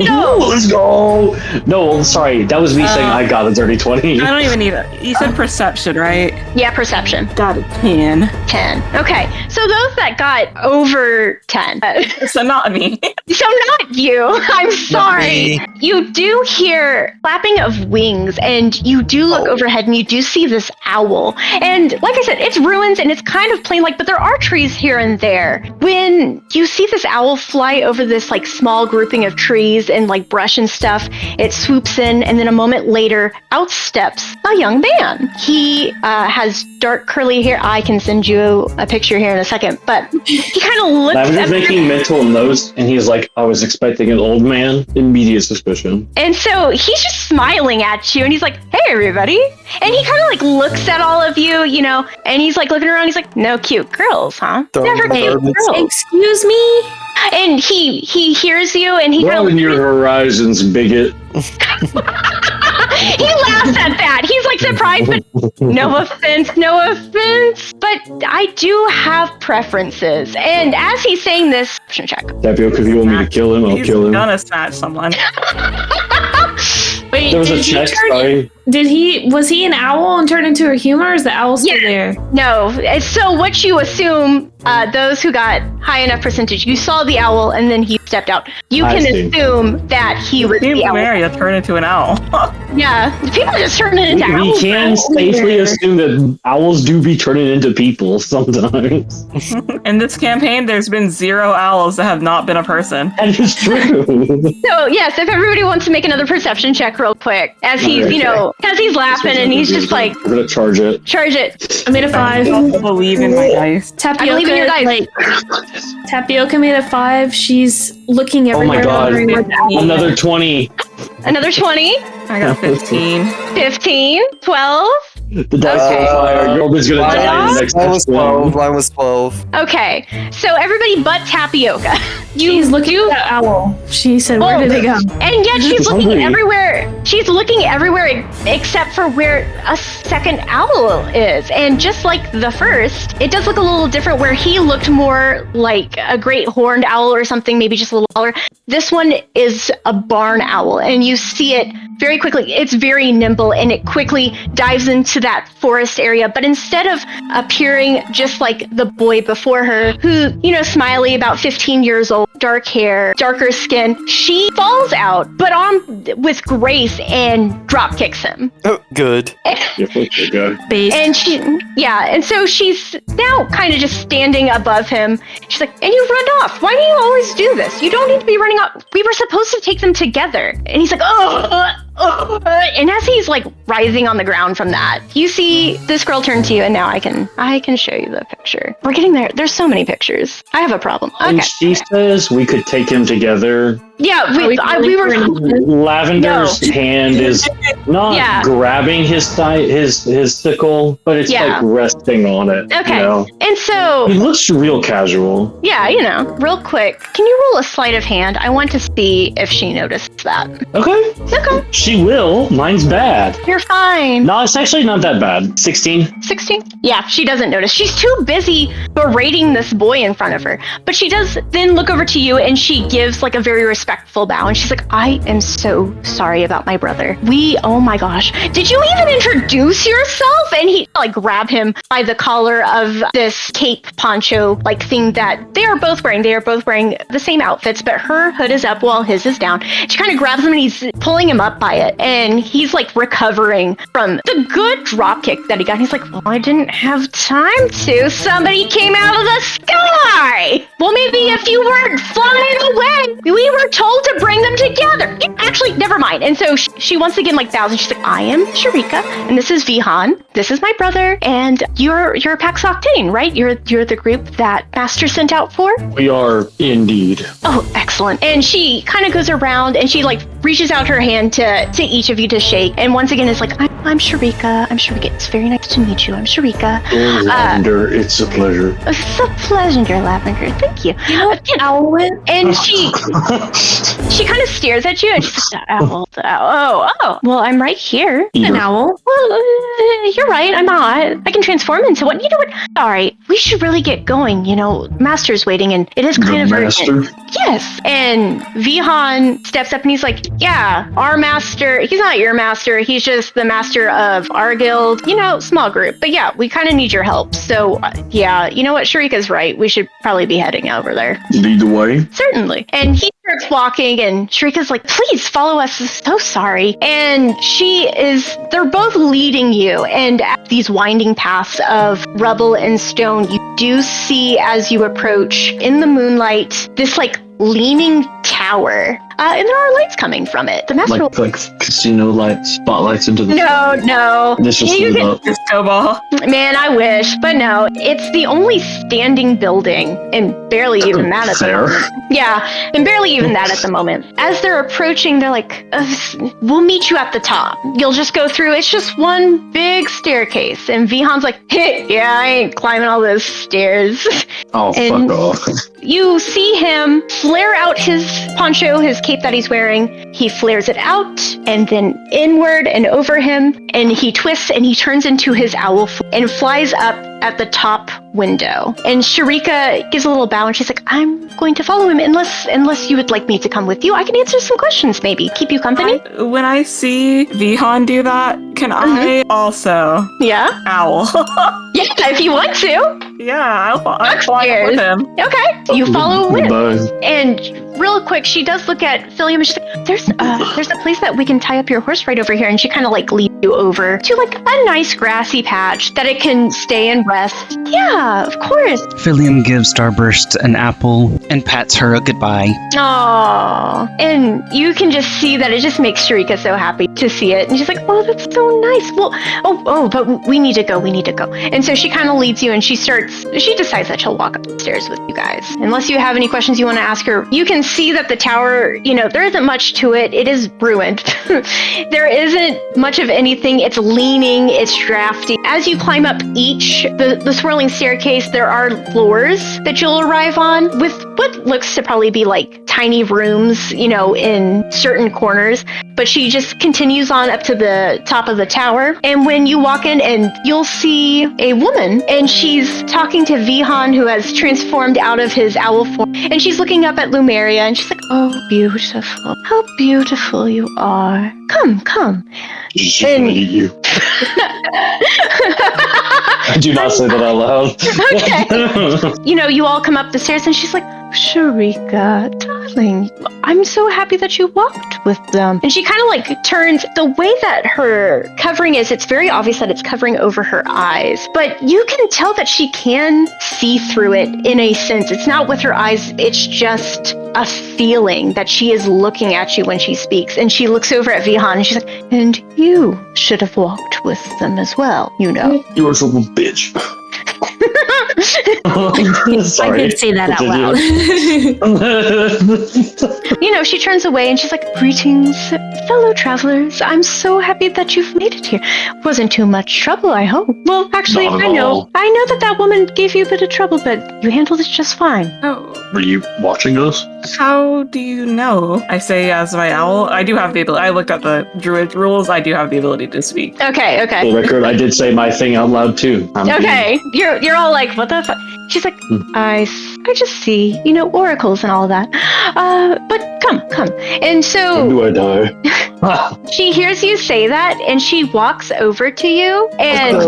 E: No, let's go. No, sorry. That was me saying I got a dirty 20.
F: I don't even need it. You said perception, right?
C: Yeah, perception.
F: Got a 10.
C: 10. Okay, so those that got over 10.
F: So not me.
C: So not you. I'm sorry. You do hear flapping of wings, and you do look overhead, and you do see this owl. And like I said, it's ruins, and it's kind of plain, like, but there are trees here and there. When you see this owl fly over this like small grouping of trees and like brush and stuff, it swoops in, and then a moment later, out steps a young man. He has dark curly hair. I can send you a picture here in a second, but he kind of looks
E: I'm just making mental notes, and he's like, I was expecting an old man. Immediate suspicion.
C: And so he's just smiling at you, and he's like, hey, everybody. And he kind of like looks at all of you, you know, and he's like looking around. He's like, no cute girls, huh? Never cute girls.
D: Excuse me?
C: And he hears you, and he kind of
E: Broaden your horizons, bigot.
C: He laughs at that. He's like surprised, but no offense. But I do have preferences. And as he's saying this, check.
E: Tapioca, if you want me to kill him, I'll kill him.
F: He's gonna snatch someone.
D: Wait,
E: There was a check, sorry.
D: Was he an owl and turned into a human, or is the owl still there?
C: No. So what you assume, those who got high enough percentage, you saw the owl and then he stepped out. You can assume that he was the owl.
F: Maria turned into an owl.
C: Yeah, people just turn it into owls.
E: We can safely assume that owls do be turning into people sometimes.
F: In this campaign, there's been 0 owls that have not been a person.
E: That is true.
C: So yes, if everybody wants to make another perception check real quick, as he's, as he's laughing and he's just like,
E: we're gonna charge it.
C: Charge it.
D: I made a 5.
F: I don't believe in my dice.
C: I believe in your dice.
D: Tapioca made a 5. She's looking
E: Oh
D: everywhere.
E: my god. Another 20.
C: Another 20.
F: I got 15.
C: 15. 12.
E: The dice
C: Okay.
E: on fire. Gilbert's gonna die in the next
B: Mine was
E: one.
B: 12. Mine was 12.
C: Okay, so everybody but Tapioca.
D: She's looking at the owl. She said, "Where did it go?"
C: And yet she's
E: She's
C: looking
E: hungry.
C: everywhere. She's looking everywhere except for where a second owl is. And just like the first, it does look a little different where he looked more like a great horned owl or something, maybe just a little taller. This one is a barn owl, and you see it very quickly. It's very nimble, and it quickly dives into that forest area. But instead of appearing just like the boy before her, who, smiley, about 15 years old, dark hair, darker skin, she falls out, but with grace and drop kicks him.
B: Oh, good.
D: Based.
C: And and so she's now kind of just standing above him. She's like, and you run off. Why do you always do this? You don't need to be running off. We were supposed to take them together. And he's like, and as he's like rising on the ground from that, you see this girl turn to you, and now I can show you the picture. We're getting there. There's so many pictures. I have a problem. Okay.
E: And she says we could take him together.
C: Yeah, we were.
E: Lavender's hand is not grabbing his sickle, but it's like resting on it.
C: Okay. And so
E: he looks real casual.
C: Yeah, real quick. Can you roll a sleight of hand? I want to see if she noticed that.
E: Okay. She will. Mine's bad.
C: You're fine.
E: No, it's actually not that bad. 16.
C: 16? Yeah, she doesn't notice. She's too busy berating this boy in front of her. But she does then look over to you, and she gives like a very respectful bow, and she's like, I am so sorry about my brother. Oh my gosh. Did you even introduce yourself? And he like grab him by the collar of this cape poncho like thing that they are both wearing. They are both wearing the same outfits, but her hood is up while his is down. She kind of grabs him, and he's pulling him up by it, and he's like recovering from the good drop kick that he got. He's like, well, I didn't have time to. Somebody came out of the sky. Well, maybe if you weren't flying away, we were told to bring them together. Actually, never mind. And so she once again like bows, and she's like, I am Sharika, and this is Vihan. This is my brother, and you're PAX Octane, right? You're the group that Master sent out for?
E: We are indeed.
C: Oh, excellent. And she kind of goes around, and she like reaches out her hand to each of you to shake, and once again is like, I'm Sharika. I'm Sharika. It's very nice to meet you. I'm Sharika.
E: Lavender, it's a pleasure.
C: It's a pleasure, Lavender. Thank you.
D: You know what owl went?
C: And she kind of stares at you, and she's like, owl. Oh. Well, I'm right here.
D: An owl?
C: Well, you're right. I'm not. I can transform into one. You know what? All right. We should really get going. Master's waiting, and it is kind of urgent. Yes. And Vihan steps up, and he's like, yeah, our master. He's not your master. He's just the master of our guild. Small group. But yeah, we kind of need your help. So yeah, you know what? Sharika's right. We should probably be heading over there.
E: Lead the way.
C: Certainly. And he starts walking, and Sharika's like, please follow us. I'm so sorry. And they're both leading you. And at these winding paths of rubble and stone, you do see as you approach in the moonlight, this like leaning tower. And there are lights coming from it. The master
E: like casino lights, spotlights into the
C: No.
E: This just lit up.
F: Disco ball.
C: Man, I wish. But no, it's the only standing building, and barely even that at the moment. Yeah, and barely even that at the moment. As they're approaching, they're like, we'll meet you at the top. You'll just go through. It's just one big staircase. And Vihan's like, yeah, I ain't climbing all those stairs.
E: Oh,
C: and
E: fuck off.
C: You see him flare out his poncho, his cape that he's wearing. He flares it out, and then inward and over him, and he twists, and he turns into his owl and flies up at the top window. And Sharika gives a little bow, and she's like, I'm going to follow him unless you would like me to come with you. I can answer some questions, maybe. Keep you company.
F: When I see Vihan do that, can I also owl?
C: Yeah, if you want to.
F: Yeah, I'll fly up with him.
C: Okay, you follow with.
E: Bye.
C: And real quick, she does look at Philium, and she's like, there's a place that we can tie up your horse right over here. And she kind of like leads you over to like a nice grassy patch that it can stay and rest. Yeah, of course.
A: Philium gives Starburst an apple and pats her a goodbye.
C: Aww. And you can just see that it just makes Sharika so happy to see it. And she's like, oh, that's so nice. Well, but we need to go. And so she kind of leads you, and she decides that she'll walk upstairs with you guys. Unless you have any questions you want to ask her. You can see that the tower, there isn't much to it. It is ruined. There isn't much of any anything. It's leaning, it's drafty. As you climb up the swirling staircase, there are floors that you'll arrive on with what looks to probably be like tiny rooms, in certain corners. But she just continues on up to the top of the tower. And when you walk in, and you'll see a woman, and she's talking to Vihan, who has transformed out of his owl form. And she's looking up at Lumeria, and she's like, "Oh, beautiful. How beautiful you are. Come. And
E: you. I do not say that out loud.
C: Okay. You all come up the stairs, and she's like, "Sharika, darling, I'm so happy that you walked with them." And she kind of like turns. The way that her covering is, it's very obvious that it's covering over her eyes, but you can tell that she can see through it in a sense. It's not with her eyes, it's just a feeling that she is looking at you when she speaks. And she looks over at Vihan, and she's like, "And you should have walked with them as well,
E: You are such a bitch.
J: I did say that out loud.
C: She turns away, and she's like, "Greetings, fellow travelers. I'm so happy that you've made it here. Wasn't too much trouble, I hope." Well, actually,
E: Not at
C: I know
E: all.
C: that woman gave you a bit of trouble, but you handled it just fine.
F: Oh,
E: Were you watching us?
F: how do you know? I say as my owl. I do have the ability. I looked at the druid rules. I do have the ability to speak.
C: Okay.
E: For the record, I did say my thing out loud too.
C: Okay, you're all like, "What the fuck?" She's like, I just see, oracles and all of that. But come. And so
E: Do I die?
C: she hears you say that, and she walks over to you, and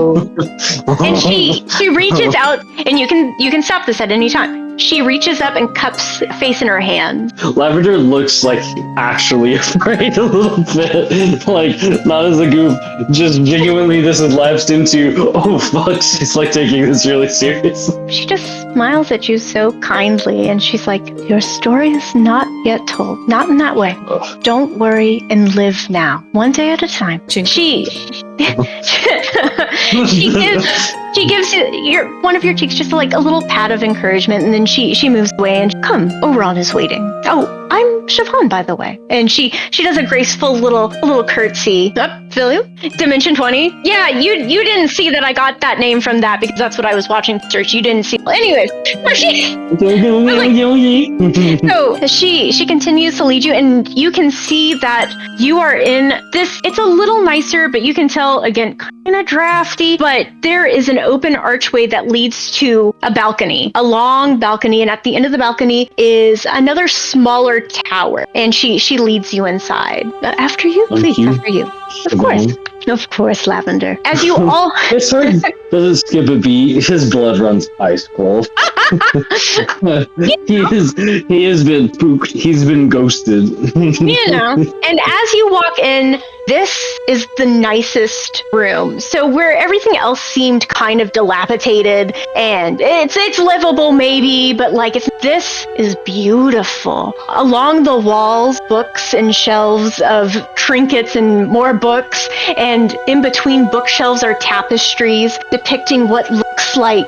C: she reaches out, and you can stop this at any time. She reaches up and cups face in her hand.
E: Lavender looks like actually afraid a little bit. Like, not as a goof, just genuinely this has lapsed into, oh fuck, she's like taking this really serious.
C: She just smiles at you so kindly, and she's like, "Your story is not yet told. Not in that way.
E: Ugh.
C: Don't worry and live now. One day at a time." She gives one of your cheeks just like a little pat of encouragement, and then she moves away, and "Come, Oberon is waiting. Oh, I'm Siobhan, by the way." And she does a graceful little curtsy. Philip, Dimension 20. Yeah, you didn't see that I got that name from that, because that's what I was watching search. You didn't see. Anyways, so she continues to lead you, and you can see that you are in this. It's a little nicer, but you can tell, again, kind of drafty, but there is an open archway that leads to a long balcony, and at the end of the balcony is another smaller tower, and she leads you inside. After you, please. After you. Of course, Lavender. As you all...
E: It's hard. Doesn't skip a beat. His blood runs ice cold. He has been spooked. He's been ghosted.
C: And as you walk in, this is the nicest room. So where everything else seemed kind of dilapidated, and it's livable maybe, but this is beautiful. Along the walls, books and shelves of trinkets and more books, and in between bookshelves are tapestries depicting what looks like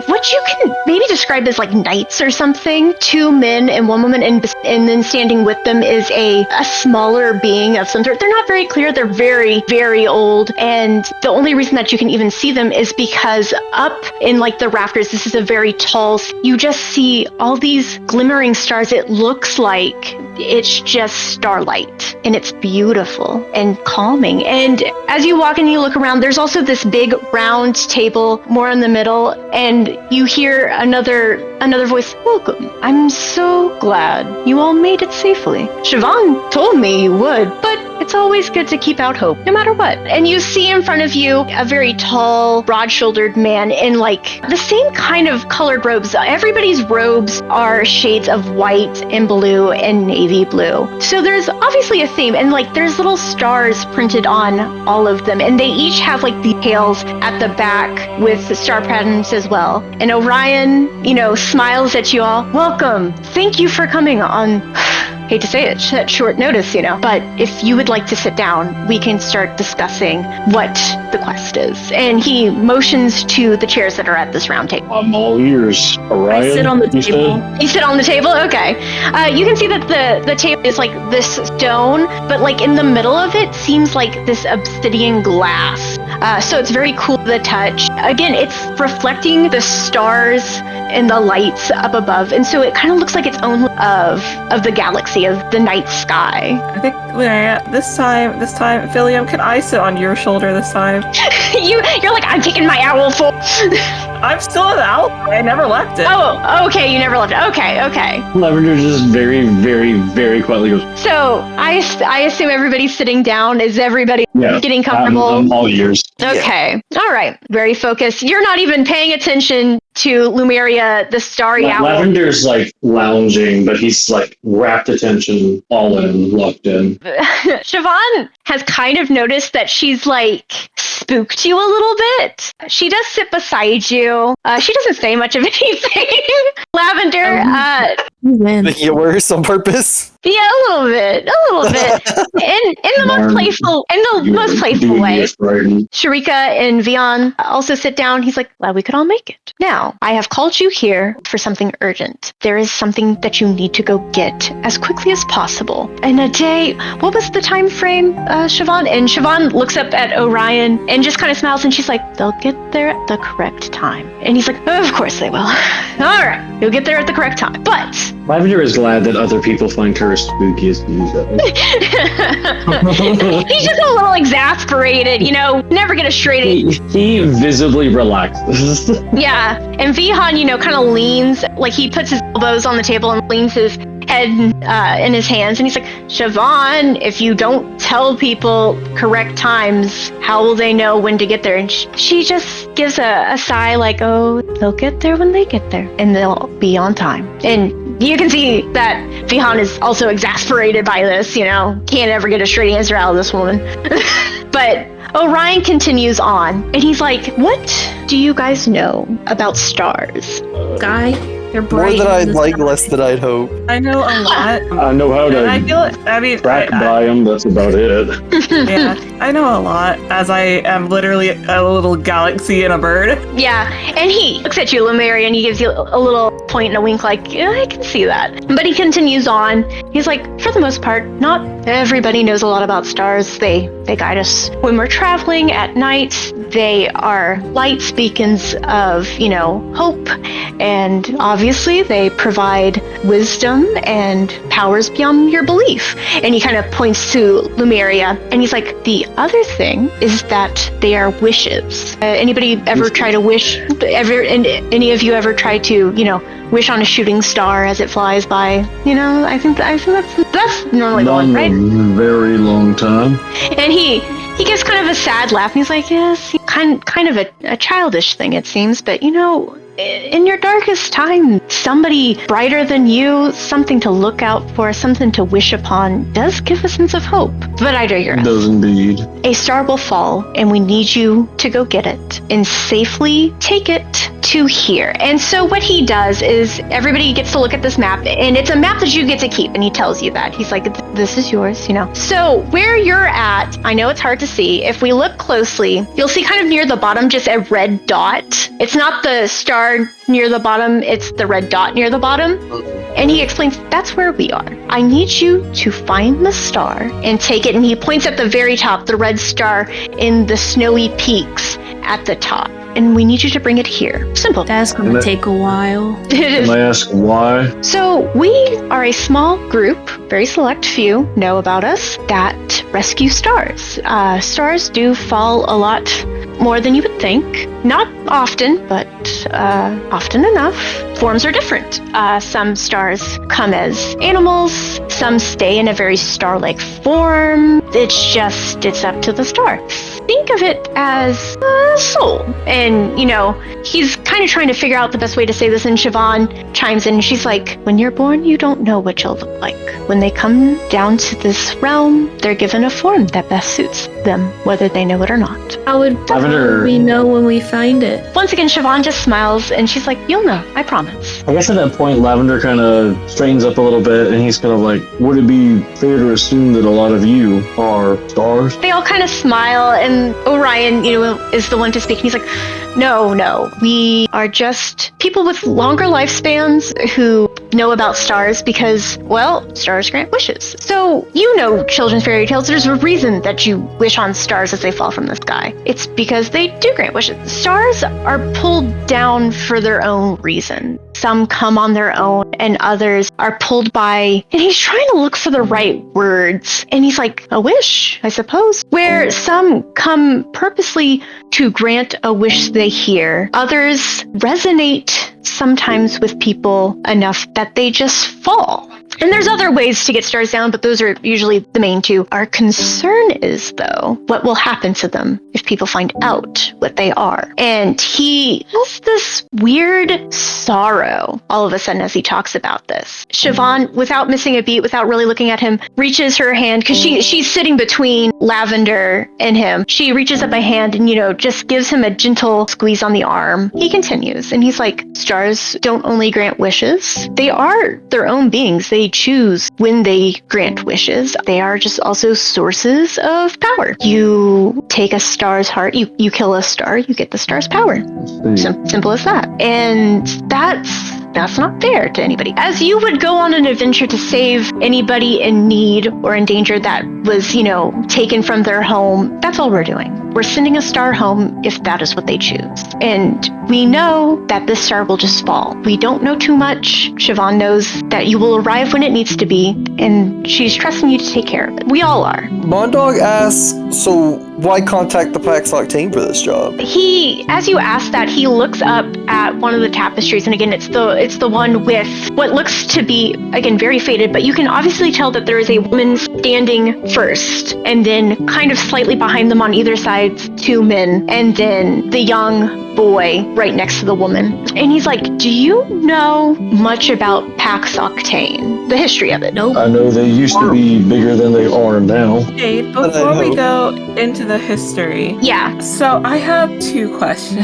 C: what you can maybe describe as like knights or something. 2 men and 1 woman, and then standing with them is a smaller being of some sort. They're not very clear. They're very, very old, and the only reason that you can even see them is because up in the rafters, this is a very tall, you just see all these glimmering stars. It looks like it's just starlight, and it's beautiful and calming. And as you walk and you look around, there's also this big round table more in the middle, and you hear another voice. "Welcome. I'm so glad you all made it safely. Siobhan told me you would, but it's always good to keep out hope, no matter what." And you see in front of you a very tall, broad-shouldered man in the same kind of colored robes. Everybody's robes are shades of white and blue and navy blue. So there's obviously a theme, and there's little stars printed on all of them, and they each have details at the back with the star patterns as well. And Orion, smiles at you all. "Welcome. Thank you for coming on hate to say it, at short notice, but if you would like to sit down, we can start discussing what the quest is. And he motions to the chairs that are at this round table.
E: I'm all ears. Orion,
H: I sit on the table.
C: You sit on the table? Okay. You can see that the table is like this stone, but like in the middle of it seems like this obsidian glass. So it's very cool to the touch. Again, it's reflecting the stars and the lights up above, and so it kind of looks like its own of the galaxy, of the night sky.
F: I think this time, Philium, can I sit on your shoulder this time?
C: You're like, I'm taking my owl for.
F: I'm still an owl. I never left it.
C: Oh, okay, you never left it. Okay.
E: Lavender just very, very, very quietly goes,
C: So I assume everybody's sitting down. Is everybody getting comfortable?
E: I'm all ears.
C: Okay. All right. Very focused. You're not even paying attention to Lumeria, the starry owl.
E: Lavender's like lounging, but he's like rapt attention, all in, locked in.
C: Siobhan has kind of noticed that she's like spooked you a little bit. She does sit beside you. She doesn't say much of anything. Lavender,
B: Making it worse on purpose.
C: yeah, a little bit. In the most playful way. Sharika and Vion also sit down. He's like, glad we could all make it. Now, I have called you here for something urgent. There is something that you need to go get as quickly as possible. In a day, what was the time frame, Siobhan? And Siobhan looks up at Orion and just kind of smiles, and she's like, they'll get there at the correct time. And he's like, of course they will. All right, you'll get there at the correct time. But
E: Lavender is glad that other people find her as spooky as you guys.
C: he's just a little exasperated, never get a straight
E: He visibly relaxes.
C: Yeah, and Vihan, kind of leans, like he puts his elbows on the table and leans his head in his hands, and he's like, Siobhan, if you don't tell people correct times, how will they know when to get there? And she just gives a sigh like, oh, they'll get there when they get there, and they'll be on time. And you can see that Vihan is also exasperated by this, can't ever get a straight answer out of this woman. But Orion continues on, and he's like, what do you guys know about stars?
H: Guy, they're
B: More
H: bright.
B: than I'd like, less than I'd hope.
F: I know a lot.
E: I know how to track by him, that's about it.
F: Yeah, I know a lot, as I am literally a little galaxy and a bird.
C: Yeah, and he looks at you, Lumeria, and he gives you a little point and a wink like, yeah, I can see that. But he continues on. He's like, for the most part, not everybody knows a lot about stars. They guide us when we're traveling at night. They are lights, beacons of, hope, and obviously they provide wisdom and powers beyond your belief. And he kind of points to Lumeria, and he's like, the other thing is that they are wishes. Anybody ever try to wish? Any of you ever try to, wish on a shooting star as it flies by? I think that's normally the one, right?
E: Very long time.
C: And he gives kind of a sad laugh, and he's like, yes, kind of a childish thing, it seems, but in your darkest time, somebody brighter than you, something to look out for, something to wish upon, does give a sense of hope. But I digress.
E: It does indeed.
C: A star will fall, and we need you to go get it and safely take it to here. And so what he does is everybody gets to look at this map, and it's a map that you get to keep, and he tells you that. He's like, this is yours, So where you're at, I know it's hard to see. If we look closely, you'll see kind of near the bottom just a red dot. It's not the star near the bottom, it's the red dot near the bottom. And he explains, that's where we are. I need you to find the star and take it. And he points at the very top, the red star in the snowy peaks at the top. And we need you to bring it here. Simple.
H: That's going to take a while.
E: Can I ask why?
C: So we are a small group, very select few know about us, that rescue stars. Stars do fall a lot more than you would think. Not often, but often enough. Forms are different. Some stars come as animals, some stay in a very star-like form. It's up to the star. think of it as a soul. And, he's kind of trying to figure out the best way to say this, and Siobhan chimes in and she's like, when you're born, you don't know what you'll look like. When they come down to this realm, they're given a form that best suits them, whether they know it or not.
H: How would we know when we find it?
C: Once again, Siobhan just smiles and she's like, you'll know, I promise.
E: I guess at that point, Lavender kind of straightens up a little bit, and he's kind of like, would it be fair to assume that a lot of you are stars?
C: They all kind of smile, and Orion, is the one to speak. And he's like, no, we are just people with longer lifespans who know about stars because, well, stars grant wishes. So, children's fairy tales, there's a reason that you wish on stars as they fall from the sky. It's because they do grant wishes. Stars are pulled down for their own reason. Some come on their own and others are pulled by, and he's trying to look for the right words. And he's like, a wish, I suppose. Where some come purposely to grant a wish they hear. Others resonate sometimes with people enough that they just fall. And there's other ways to get stars down, but those are usually the main two. Our concern is, though, what will happen to them if people find out what they are. And he has this weird sorrow all of a sudden as he talks about this. Siobhan, without missing a beat, without really looking at him, reaches her hand, because she's sitting between Lavender and him. She reaches up a hand and, just gives him a gentle squeeze on the arm. He continues, and he's like, stars don't only grant wishes. They are their own beings. They choose when they grant wishes. They are just also sources of power. You take a star's heart, you kill a star, you get the star's power. Simple as that. And that's not fair to anybody. As you would go on an adventure to save anybody in need or in danger that was, taken from their home, that's all we're doing. We're sending a star home if that is what they choose. And we know that this star will just fall. We don't know too much. Siobhan knows that you will arrive when it needs to be, and she's trusting you to take care of it. We all are.
B: Mondog asks, so why contact the PAX Octane for this job?
C: As you ask that, he looks up at one of the tapestries, and again, it's the one with what looks to be, again, very faded, but you can obviously tell that there is a woman standing first, and then kind of slightly behind them on either side, two men, and then the young boy right next to the woman. And he's like, do you know much about PAX Octane? The history of it?
H: Nope.
E: I know they used to be bigger than they are now.
F: Jade, before we go into the history.
C: Yeah.
F: So I have two questions.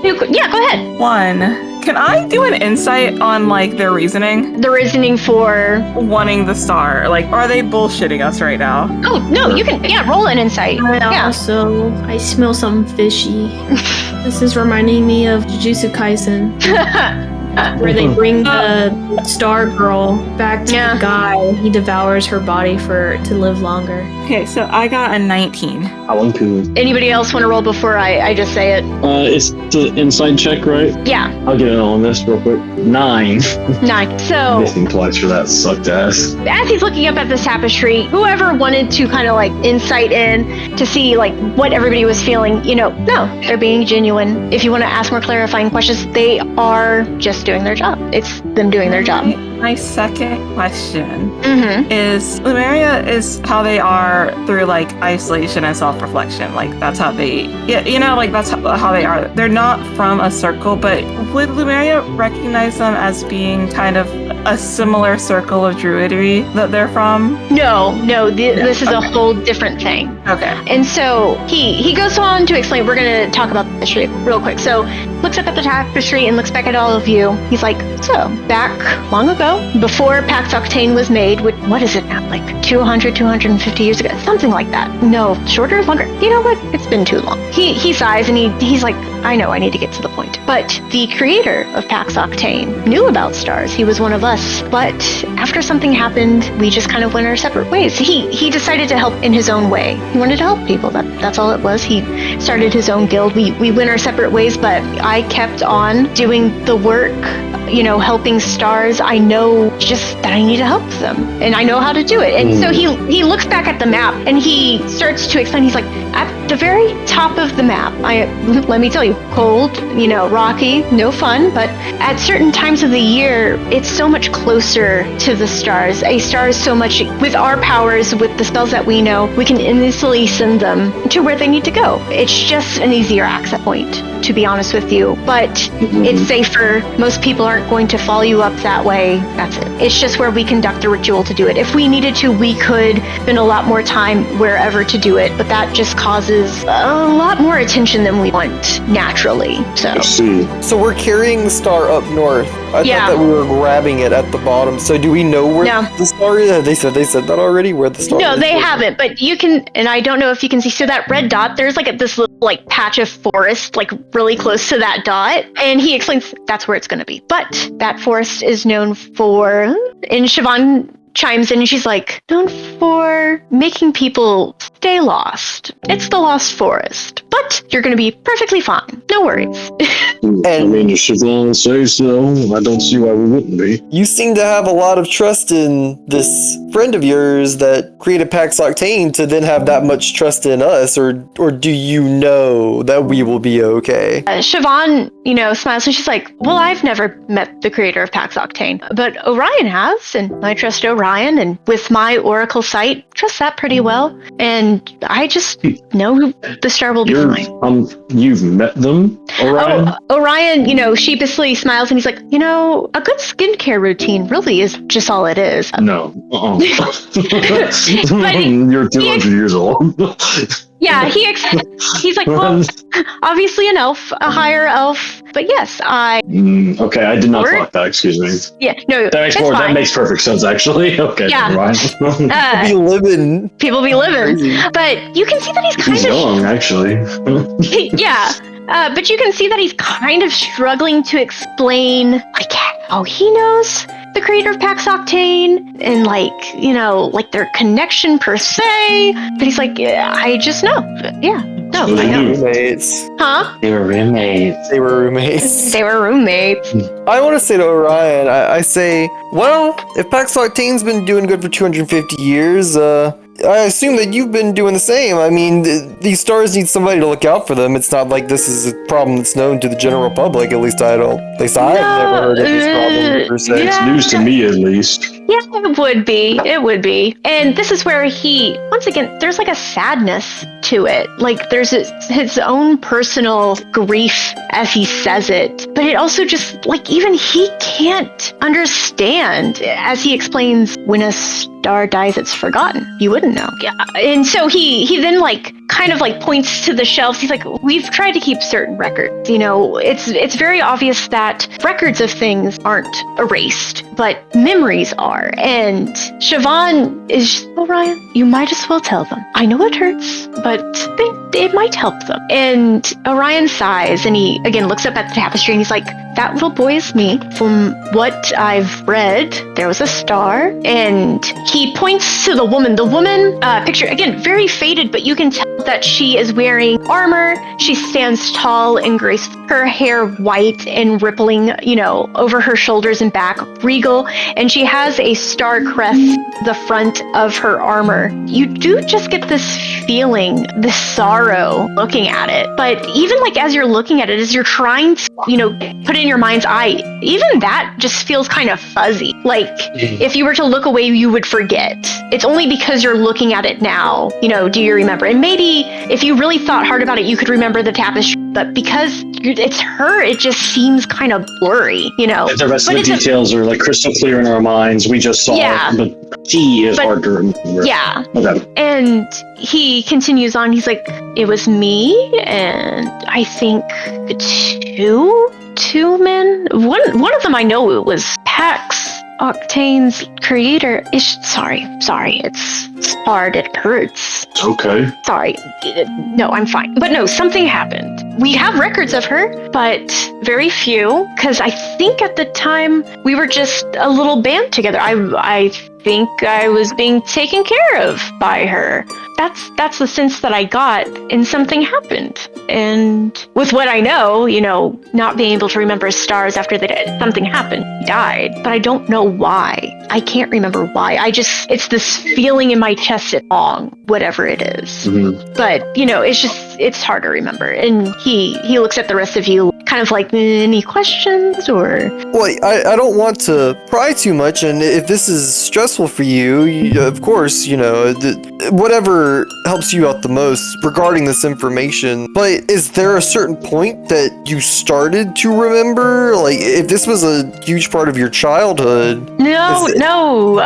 C: Yeah, go ahead.
F: One, can I do an insight on, their reasoning?
C: The reasoning for
F: wanting the star. Are they bullshitting us right now?
C: Oh, no, you can, roll an insight.
H: Also, I smell something fishy. This is reminding me of Jujutsu Kaisen. Where they bring the star girl back to the guy. He devours her body to live longer.
F: Okay, so I got a 19.
E: I want to.
C: Anybody else want to roll before I just say it?
E: It's the inside check, right?
C: Yeah.
E: I'll get in on this real quick. 9.
C: 9. So
E: Missing twice for that sucked ass.
C: as he's looking up at this tapestry, whoever wanted to kind of insight in to see what everybody was feeling, no, they're being genuine. If you want to ask more clarifying questions, they are just doing their job. It's them doing their job.
F: My second question
C: Mm-hmm.
F: is, Lumeria is how they are through isolation and self-reflection. That's how they, that's how they are. They're not from a circle, but would Lumeria recognize them as being kind of a similar circle of druidry that they're from?
C: No, this is a whole different thing.
F: Okay.
C: And so he goes on to explain, we're going to talk about the history real quick. So looks up at the tapestry and looks back at all of you. He's like, so back long ago, before PAX Octane was made, what is it now? 200, 250 years ago? Something like that. No, shorter, longer. You know what? It's been too long. He sighs and he's like, I know, I need to get to the point. But the creator of PAX Octane knew about stars. He was one of us. But after something happened, we just kind of went our separate ways. He decided to help in his own way. He wanted to help people. That's all it was. He started his own guild. We went our separate ways, but I kept on doing the work helping stars, I know just that I need to help them, and I know how to do it. And so he looks back at the map and he starts to explain. He's like, at the very top of the map, let me tell you, cold, rocky, no fun, but at certain times of the year, it's so much closer to the stars. A star is so much, with our powers, with the spells that we know, we can easily send them to where they need to go. It's just an easier access point, to be honest with you, but it's safer. Most people aren't going to follow you up that way. That's it. It's just where we conduct the ritual to do it. If we needed to, we could spend a lot more time wherever to do it, but that just causes a lot more attention than we want naturally.
B: So we're carrying the star up north. I thought that we were grabbing it at the bottom. So do we know where the star is? They said that already, where the star is?
C: No, they haven't, but you can, and I don't know if you can see, so that red dot, there's like this little patch of forest really close to that dot, and he explains that's where it's going to be. But that forest is known for, and Siobhan chimes in and she's like, known for making people stay lost. It's the Lost Forest. But you're going to be perfectly fine. No worries.
E: I mean, if Siobhan says so, I don't see why we wouldn't be.
B: You seem to have a lot of trust in this friend of yours that created PAX Octane to then have that much trust in us, or do you know that we will be okay?
C: Siobhan, smiles and she's like, well, I've never met the creator of PAX Octane, but Orion has, and I trust Orion, and with my Oracle sight, trust that pretty well, and I just know the star will be fine.
E: You've met them, Orion?
C: Orion, sheepishly smiles and he's like, a good skincare routine really is just all it is.
E: No. You're 200 years old.
C: Yeah, he's like, well, obviously an elf, a higher elf, but yes,
E: okay, I did not clock that, excuse me.
C: Yeah, no,
E: that makes perfect sense, actually. Okay,
C: yeah. People be living. But you can see that he's
E: young, actually.
C: Yeah. But you can see that he's kind of struggling to explain, how he knows the creator of PAX Octane and, their connection per se. But he's like, I just know. Yeah, no, I know.
B: Roommates.
C: Huh?
E: They were roommates.
B: They were roommates.
C: They were roommates.
B: I want to say to Orion, I say, well, if PAX Octane's been doing good for 250 years, I assume that you've been doing the same. I mean, these stars need somebody to look out for them. It's not like this is a problem that's known to the general public. At least I've never heard of this problem per se.
E: It's news to me, at least.
C: Yeah, it would be. And this is where once again, there's a sadness to it. There's his own personal grief as he says it. But it also just, even he can't understand, as he explains, when a star dies, it's forgotten. You wouldn't know. Yeah. And so he then kind of points to the shelves. He's like, we've tried to keep certain records. It's very obvious that records of things aren't erased, but memories are. And Siobhan is, Ryan, you might as well tell them. I know it hurts, but it might help them. And Orion sighs and he again looks up at the tapestry and he's like, that little boy is me. From what I've read, there was a star, and he points to the woman. The woman, picture, again, very faded, but you can tell that she is wearing armor. She stands tall and graceful. Her hair white and rippling, over her shoulders and back, regal, and she has a star crest the front of her armor. You do just get this feeling, this sorrow looking at it. But even as you're looking at it, as you're trying to, put it in your mind's eye, even that just feels kind of fuzzy. If you were to look away, you would forget. It's only because you're looking at it now, do you remember? And maybe if you really thought hard about it, you could remember the tapestry, but because it's her, it just seems kind of blurry,
E: The rest of the details are crystal clear in our minds. We just saw it, but she is hard to remember.
C: Yeah.
E: Okay.
C: And he continues on. He's like, it was me and I think two men. One of them I know it was PAX Octane's creator. Sorry, it's hard. It hurts.
E: Okay.
C: Sorry. No, I'm fine. But no, something happened. We have records of her, but very few, because I think at the time we were just a little band together. I think I was being taken care of by her. that's the sense that I got, and something happened. And with what I know, not being able to remember stars after something happened, he died, but I don't know why. I can't remember why. It's this feeling in my chest at long, whatever it is.
E: Mm-hmm.
C: But, it's hard to remember. And he looks at the rest of you kind of like, any questions or?
B: Well, I don't want to pry too much, and if this is stressful for you, of course, whatever helps you out the most regarding this information. But is there a certain point that you started to remember? Like, if this was a huge part of your childhood?
C: No.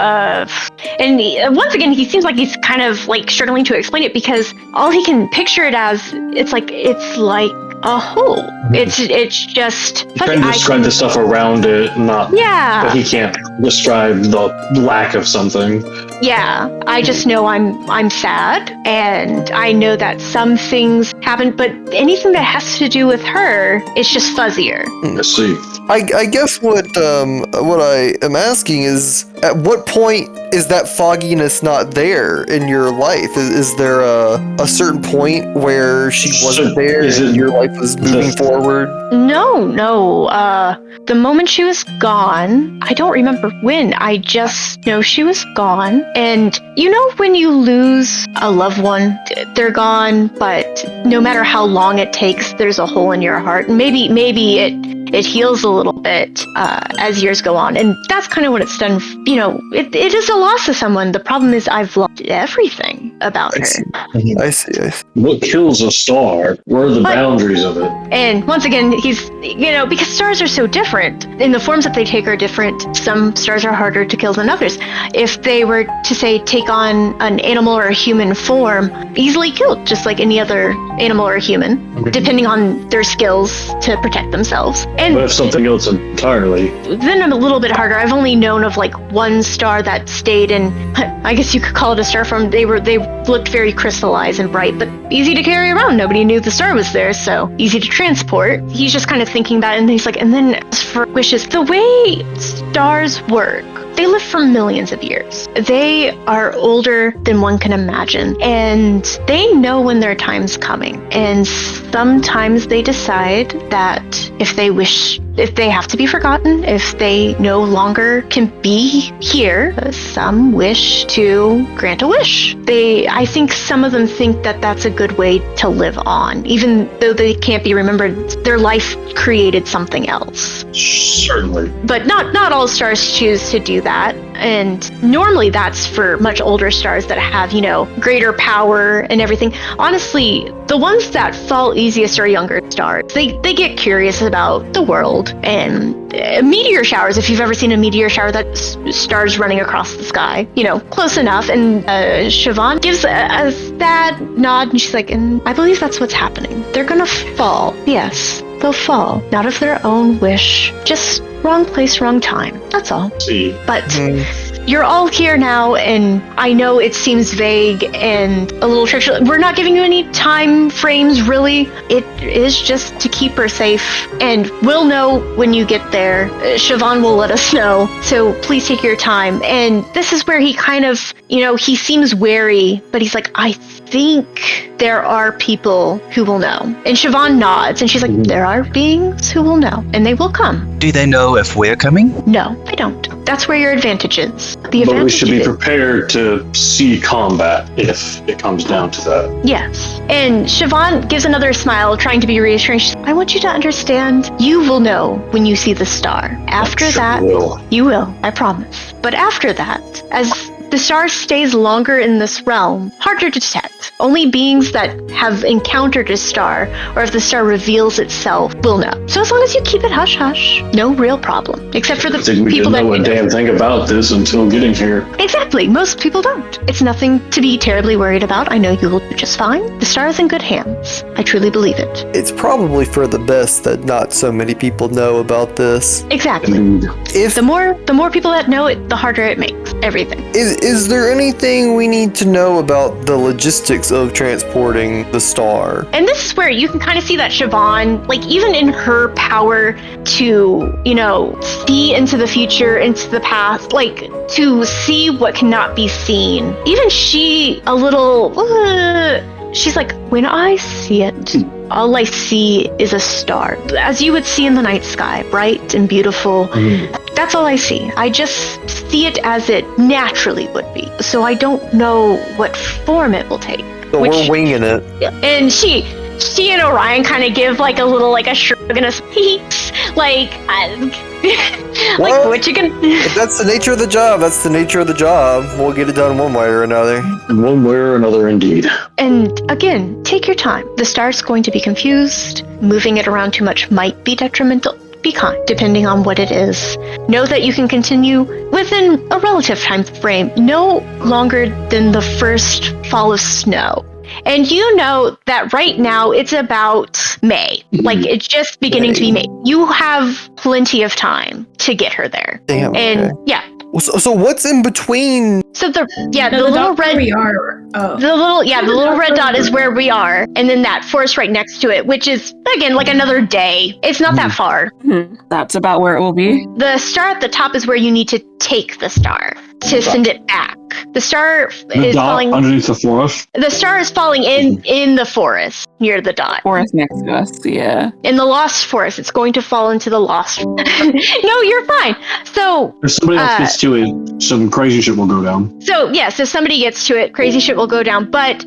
C: And once again, he seems like he's kind of like struggling to explain it because all he can picture it as, it's like a hole. It's just.
E: He's trying to describe the stuff around it, but he can't describe the lack of something.
C: Yeah, I just know I'm sad, and I know that some things happen, but anything that has to do with her, it's just fuzzier.
E: I see.
B: I guess what I am asking is, at what point is that fogginess not there in your life? Is there a certain point where she wasn't there and your life was moving forward?
C: No. The moment she was gone, I don't remember when. I just know she was gone. And when you lose a loved one, they're gone, but no matter how long it takes, there's a hole in your heart. And maybe it heals a little bit as years go on. And that's kind of what it's done. It is a loss to someone. The problem is I've lost everything about her.
B: I see.
E: What kills a star? Where are the boundaries of it?
C: And once again, he's, because stars are so different, and the forms that they take are different. Some stars are harder to kill than others. If they were to, say, take on an animal or a human form, easily killed, just like any other animal or human, depending on their skills to protect themselves. And
E: but if something else entirely,
C: then I'm a little bit harder. I've only known of like one star that stayed in, I guess you could call it a star form. They looked very crystallized and bright, but easy to carry around. Nobody knew the star was there, so easy to transport. He's just kind of thinking that, and he's like, and then as for wishes, the way stars work, they live for millions of years. They are older than one can imagine, and they know when their time's coming. And sometimes they decide that if they have to be forgotten, if they no longer can be here, some wish to grant a wish. I think some of them think that that's a good way to live on. Even though they can't be remembered, their life created something else.
E: Certainly.
C: But not all stars choose to do that. And normally that's for much older stars that have, greater power and everything. Honestly, the ones that fall easiest are younger stars. They get curious about the world and meteor showers. If you've ever seen a meteor shower, that's stars running across the sky, close enough. And Siobhan gives a sad nod, and she's like, and I believe that's what's happening. They're gonna fall. Yes, they'll fall. Not of their own wish. Just wrong place, wrong time. That's all.
E: See.
C: But you're all here now, and I know it seems vague and a little tricky. We're not giving you any time frames, really. It is just to keep her safe, and we'll know when you get there. Siobhan will let us know, so please take your time. And this is where he kind of, he seems wary, but he's like, I think there are people who will know. And Siobhan nods, and she's like, there are beings who will know, and they will come.
A: Do they know if we're coming?
C: No, they don't. That's where your advantage is.
E: But we should be prepared to see combat if it comes down to that.
C: Yes. And Siobhan gives another smile, trying to be reassuring. She's like, I want you to understand, you will know when you see the star. After that, you will, I promise. But after that, as the star stays longer in this realm, harder to detect. Only beings that have encountered a star, or if the star reveals itself, will know. So as long as you keep it hush-hush, no real problem. Except for the people that
E: didn't know a damn thing about this until getting here.
C: Exactly. Most people don't. It's nothing to be terribly worried about. I know you will do just fine. The star is in good hands. I truly believe it.
B: It's probably for the best that not so many people know about this.
C: Exactly.
B: If
C: the more people that know it, the harder it makes everything.
B: is there anything we need to know about the logistics of transporting the star?
C: And this is where you can kind of see that Siobhan, like even in her power to, see into the future, into the past, like to see what cannot be seen. Even she a little, she's like, when I see it, all I see is a star. As you would see in the night sky, bright and beautiful. That's all I see. I just see it as it naturally would be. So I don't know what form it will take.
B: So we're winging it.
C: And she and Orion kind of give like a little, like a shrug and a speaks. Like what you gonna...
B: If that's the nature of the job, that's the nature of the job. We'll get it done one way or another.
E: One way or another, indeed.
C: And again, take your time. The star's going to be confused. Moving it around too much might be detrimental. Be kind, depending on what it is. Know that you can continue within a relative time frame, no longer than the first fall of snow. And you know that right now it's about May. Like it's just beginning to be May. You have plenty of time to get her there.
B: Damn.
C: And
B: okay.
C: yeah.
B: So what's in between?
C: So the little red
H: we are. Oh.
C: The little red dot is where we are, and then that forest right next to it, which is again like another day. It's not that far.
F: That's about where it will be.
C: The star at the top is where you need to take the star to send it back. The star is falling
E: underneath the forest.
C: The star is falling in the forest near the dot.
F: Forest next to us, yeah.
C: In the lost forest, it's going to fall into the lost. No, you're fine. So
E: if somebody else gets to it, some crazy shit will go down.
C: So yes, if somebody gets to it, crazy shit will go down. But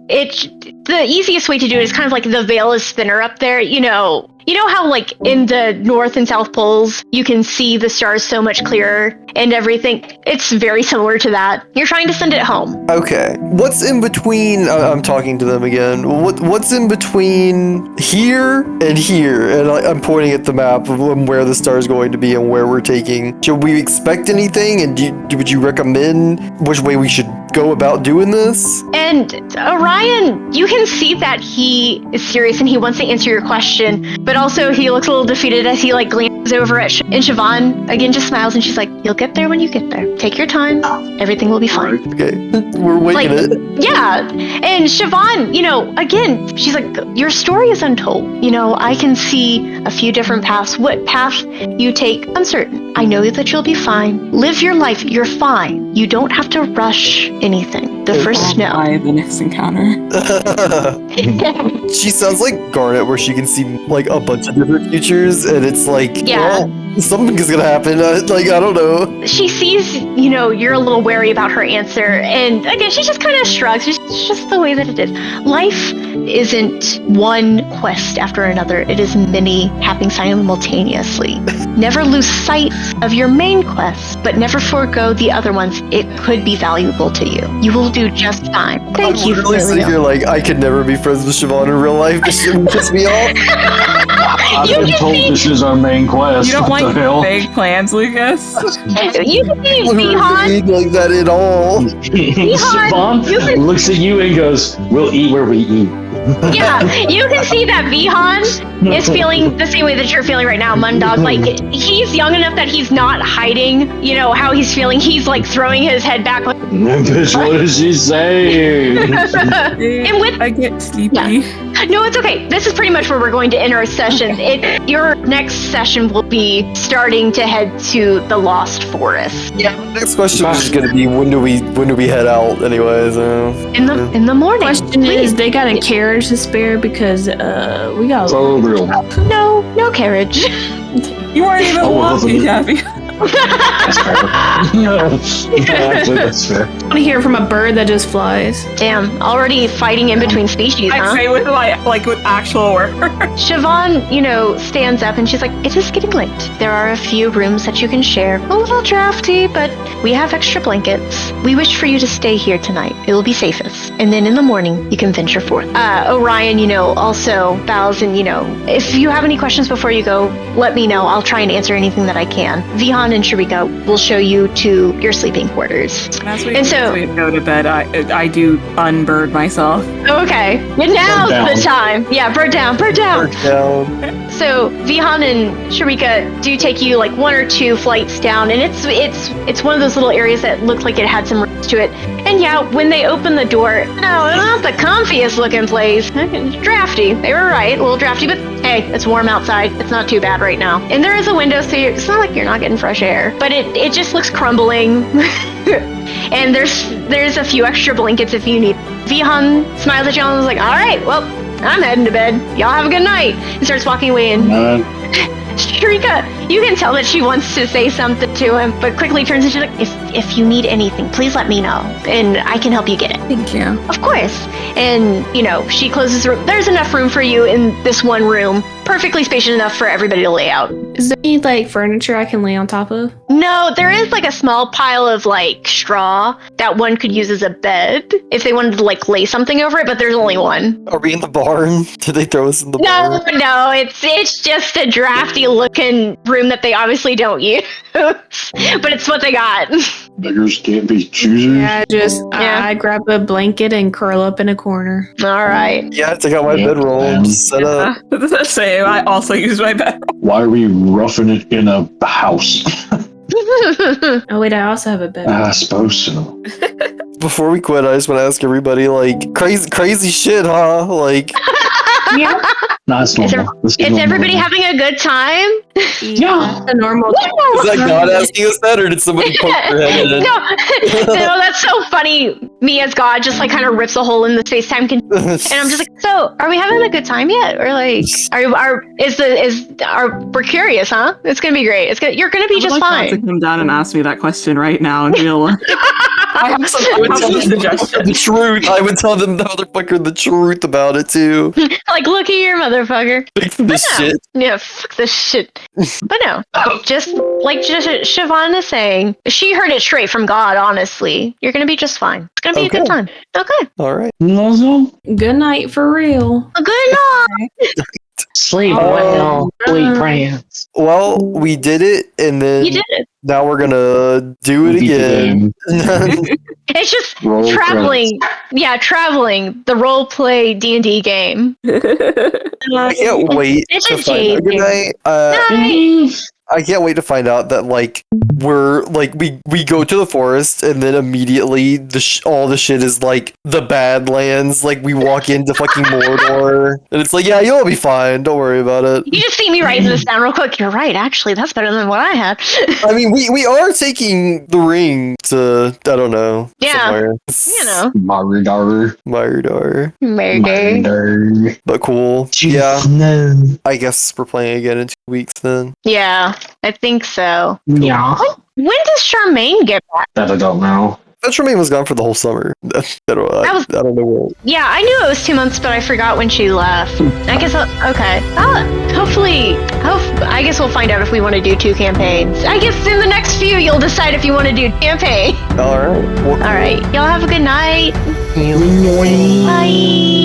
C: the easiest way to do it is kind of like the veil is thinner up there. You know how like in the North and South Poles, you can see the stars so much clearer and everything. It's very similar to that. You're trying to send it home.
B: Okay. What's in between? I'm talking to them again. What's in between here and here? And I'm pointing at the map of where the star is going to be and where we're taking. Should we expect anything? And would you recommend which way we should go about doing this?
C: And Orion, you can see that he is serious and he wants to answer your question, but also he looks a little defeated as he like glances over at and Siobhan again just smiles and she's like, "You'll get there when you get there. Take your time. Everything will be fine."
B: Okay, we're waiting it.
C: Yeah, and Siobhan, again, she's like, "Your story is untold. I can see a few different paths. What path you take, uncertain. I know that you'll be fine. Live your life. You're fine. You don't have to rush anything. The first snow."
F: The next encounter.
B: She sounds like Garnet, where she can see like a bunch of different futures, and it's like, well, something's gonna happen. I don't know.
C: She sees, you're a little wary about her answer, and again, she just kind of shrugs. It's just the way that it is. Life isn't one quest after another. It is many happening simultaneously. Never lose sight of your main quest, but never forego the other ones. It could be valuable to you. You will do just fine. Thank you.
B: Literally sitting here like, I could never be friends with Siobhan in real life. This shouldn't piss me off.
E: I've been told this is our main quest.
F: You don't like big plans, Lucas?
C: You can see Vihan.
B: Like that at all.
E: Siobhan looks at you and goes, "We'll eat where we eat."
C: Yeah, you can see that Vihan is feeling the same way that you're feeling right now, Mundog. Like, he's young enough that he's not hiding, how he's feeling. He's like throwing his head back. Like,
E: Bitch, what is she saying?
C: And with,
F: I get sleepy.
C: Yeah. No, it's okay. This is pretty much where we're going to end our session. Your next session will be starting to head to the Lost Forest.
B: Yeah. The next question is just gonna be when do we head out? Anyways.
C: In the morning.
H: Question is, they got a carriage to spare because we got.
E: For real.
C: No carriage.
F: You weren't even walking, Kathy.
E: That's fair. Actually, that's fair.
H: I want to hear from a bird that just flies.
C: Damn, already fighting in between species, huh?
F: I say with with actual work.
C: Siobhan, stands up and she's like, "It is getting late. There are a few rooms that you can share. A little drafty, but we have extra blankets. We wish for you to stay here tonight. It will be safest. And then in the morning, you can venture forth." Orion, also bows and, if you have any questions before you go, let me know. I'll try and answer anything that I can. Vihan Vihan and Sharika will show you to your sleeping quarters.
F: As we
C: And
F: go to bed, I do unbird myself.
C: Okay, and now's the time. Yeah, bird down. So Vihan and Sharika do take you like 1 or 2 flights down, and it's one of those little areas that looks like it had some roots to it. And yeah, when they open the door, no, it's not the comfiest looking place. It's drafty. They were right, a little drafty, but hey, it's warm outside. It's not too bad right now. And there is a window, so it's not like you're not getting fresh air, but it just looks crumbling. And there's a few extra blankets if you need. Vihan smiles at y'all and is like, all right, well, I'm heading to bed. Y'all have a good night. And starts walking away. And Sharika, you can tell that she wants to say something to him, but quickly turns into like, if you need anything, please let me know, and I can help you get it.
F: Thank you.
C: Of course. And, she closes the room. There's enough room for you in this one room. Perfectly spacious enough for everybody to lay out.
H: Is there any, like, furniture I can lay on top of?
C: No, there is, like, a small pile of, like, straw that one could use as a bed if they wanted to, like, lay something over it, but there's only one.
B: Are we in the barn? Did they throw us in the barn?
C: No, it's just a drafty-looking room that they obviously don't use. But it's what they got.
E: Beggars can't be choosers.
H: Yeah, I grab a blanket and curl up in a corner.
C: All right.
B: Yeah, I take out my bedroll and just set up.
F: The same. I also use my bedroll.
E: Why are we roughing it in a house?
H: Oh wait, I also have a bed.
E: I suppose so.
B: Before we quit, I just want to ask everybody, like, crazy shit, huh? Like,
C: Yeah.
E: No, it's normal.
C: Is everybody having a good time?
E: Yeah.
H: The normal.
B: is that God asking us that, or did somebody poke their head in?
C: No, that's so funny. Me as God just like kind of rips a hole in the space-time and I'm just like, so are we having a good time yet? Or like, we're curious, huh? It's gonna be great. You're gonna be just fine.
F: To come down and ask me that question right now and be like, I have some suggestions.
B: The truth. I would tell them the motherfucker the truth about it too.
C: Like, look here, motherfucker.
B: This shit.
C: Yeah, fuck this shit. But no, just like Siobhan is saying, she heard it straight from God, honestly. You're going to be just fine. It's going to be a good time. Okay.
B: All right.
H: Good night for real.
C: Good night.
G: Sleep well, sweet prince.
B: Well, we did it, and then
C: You did it.
B: now we're gonna do it again.
C: It's just traveling. Yeah, traveling. The role play D&D game.
B: I can't wait
C: It's
B: to
C: a
B: find out. Good night.
C: Night.
B: I can't wait to find out that like we're like we go to the forest and then immediately all the shit is like the Badlands. Like we walk into fucking Mordor and it's like, yeah, you'll be fine. Don't worry about it.
C: You just see me writing this down real quick. You're right. Actually, that's better than what I had.
B: I mean, we are taking the ring to I don't know.
C: Yeah.
B: Somewhere.
C: You know.
E: Mardar.
C: Murder.
B: But cool. Yeah.
E: No.
B: I guess we're playing again in 2 weeks then.
C: Yeah, I think so.
G: Yeah.
C: When does Charmaine get back?
E: That I don't know.
B: That Tremaine was gone for the whole summer. I don't know where.
C: Yeah, I knew it was 2 months, but I forgot when she left. I guess, okay. Hopefully, I guess we'll find out if we want to do 2 campaigns. I guess in the next few, you'll decide if you want to do campaign.
B: All right.
C: All right. Y'all have a good night.
B: Bye.
C: Bye.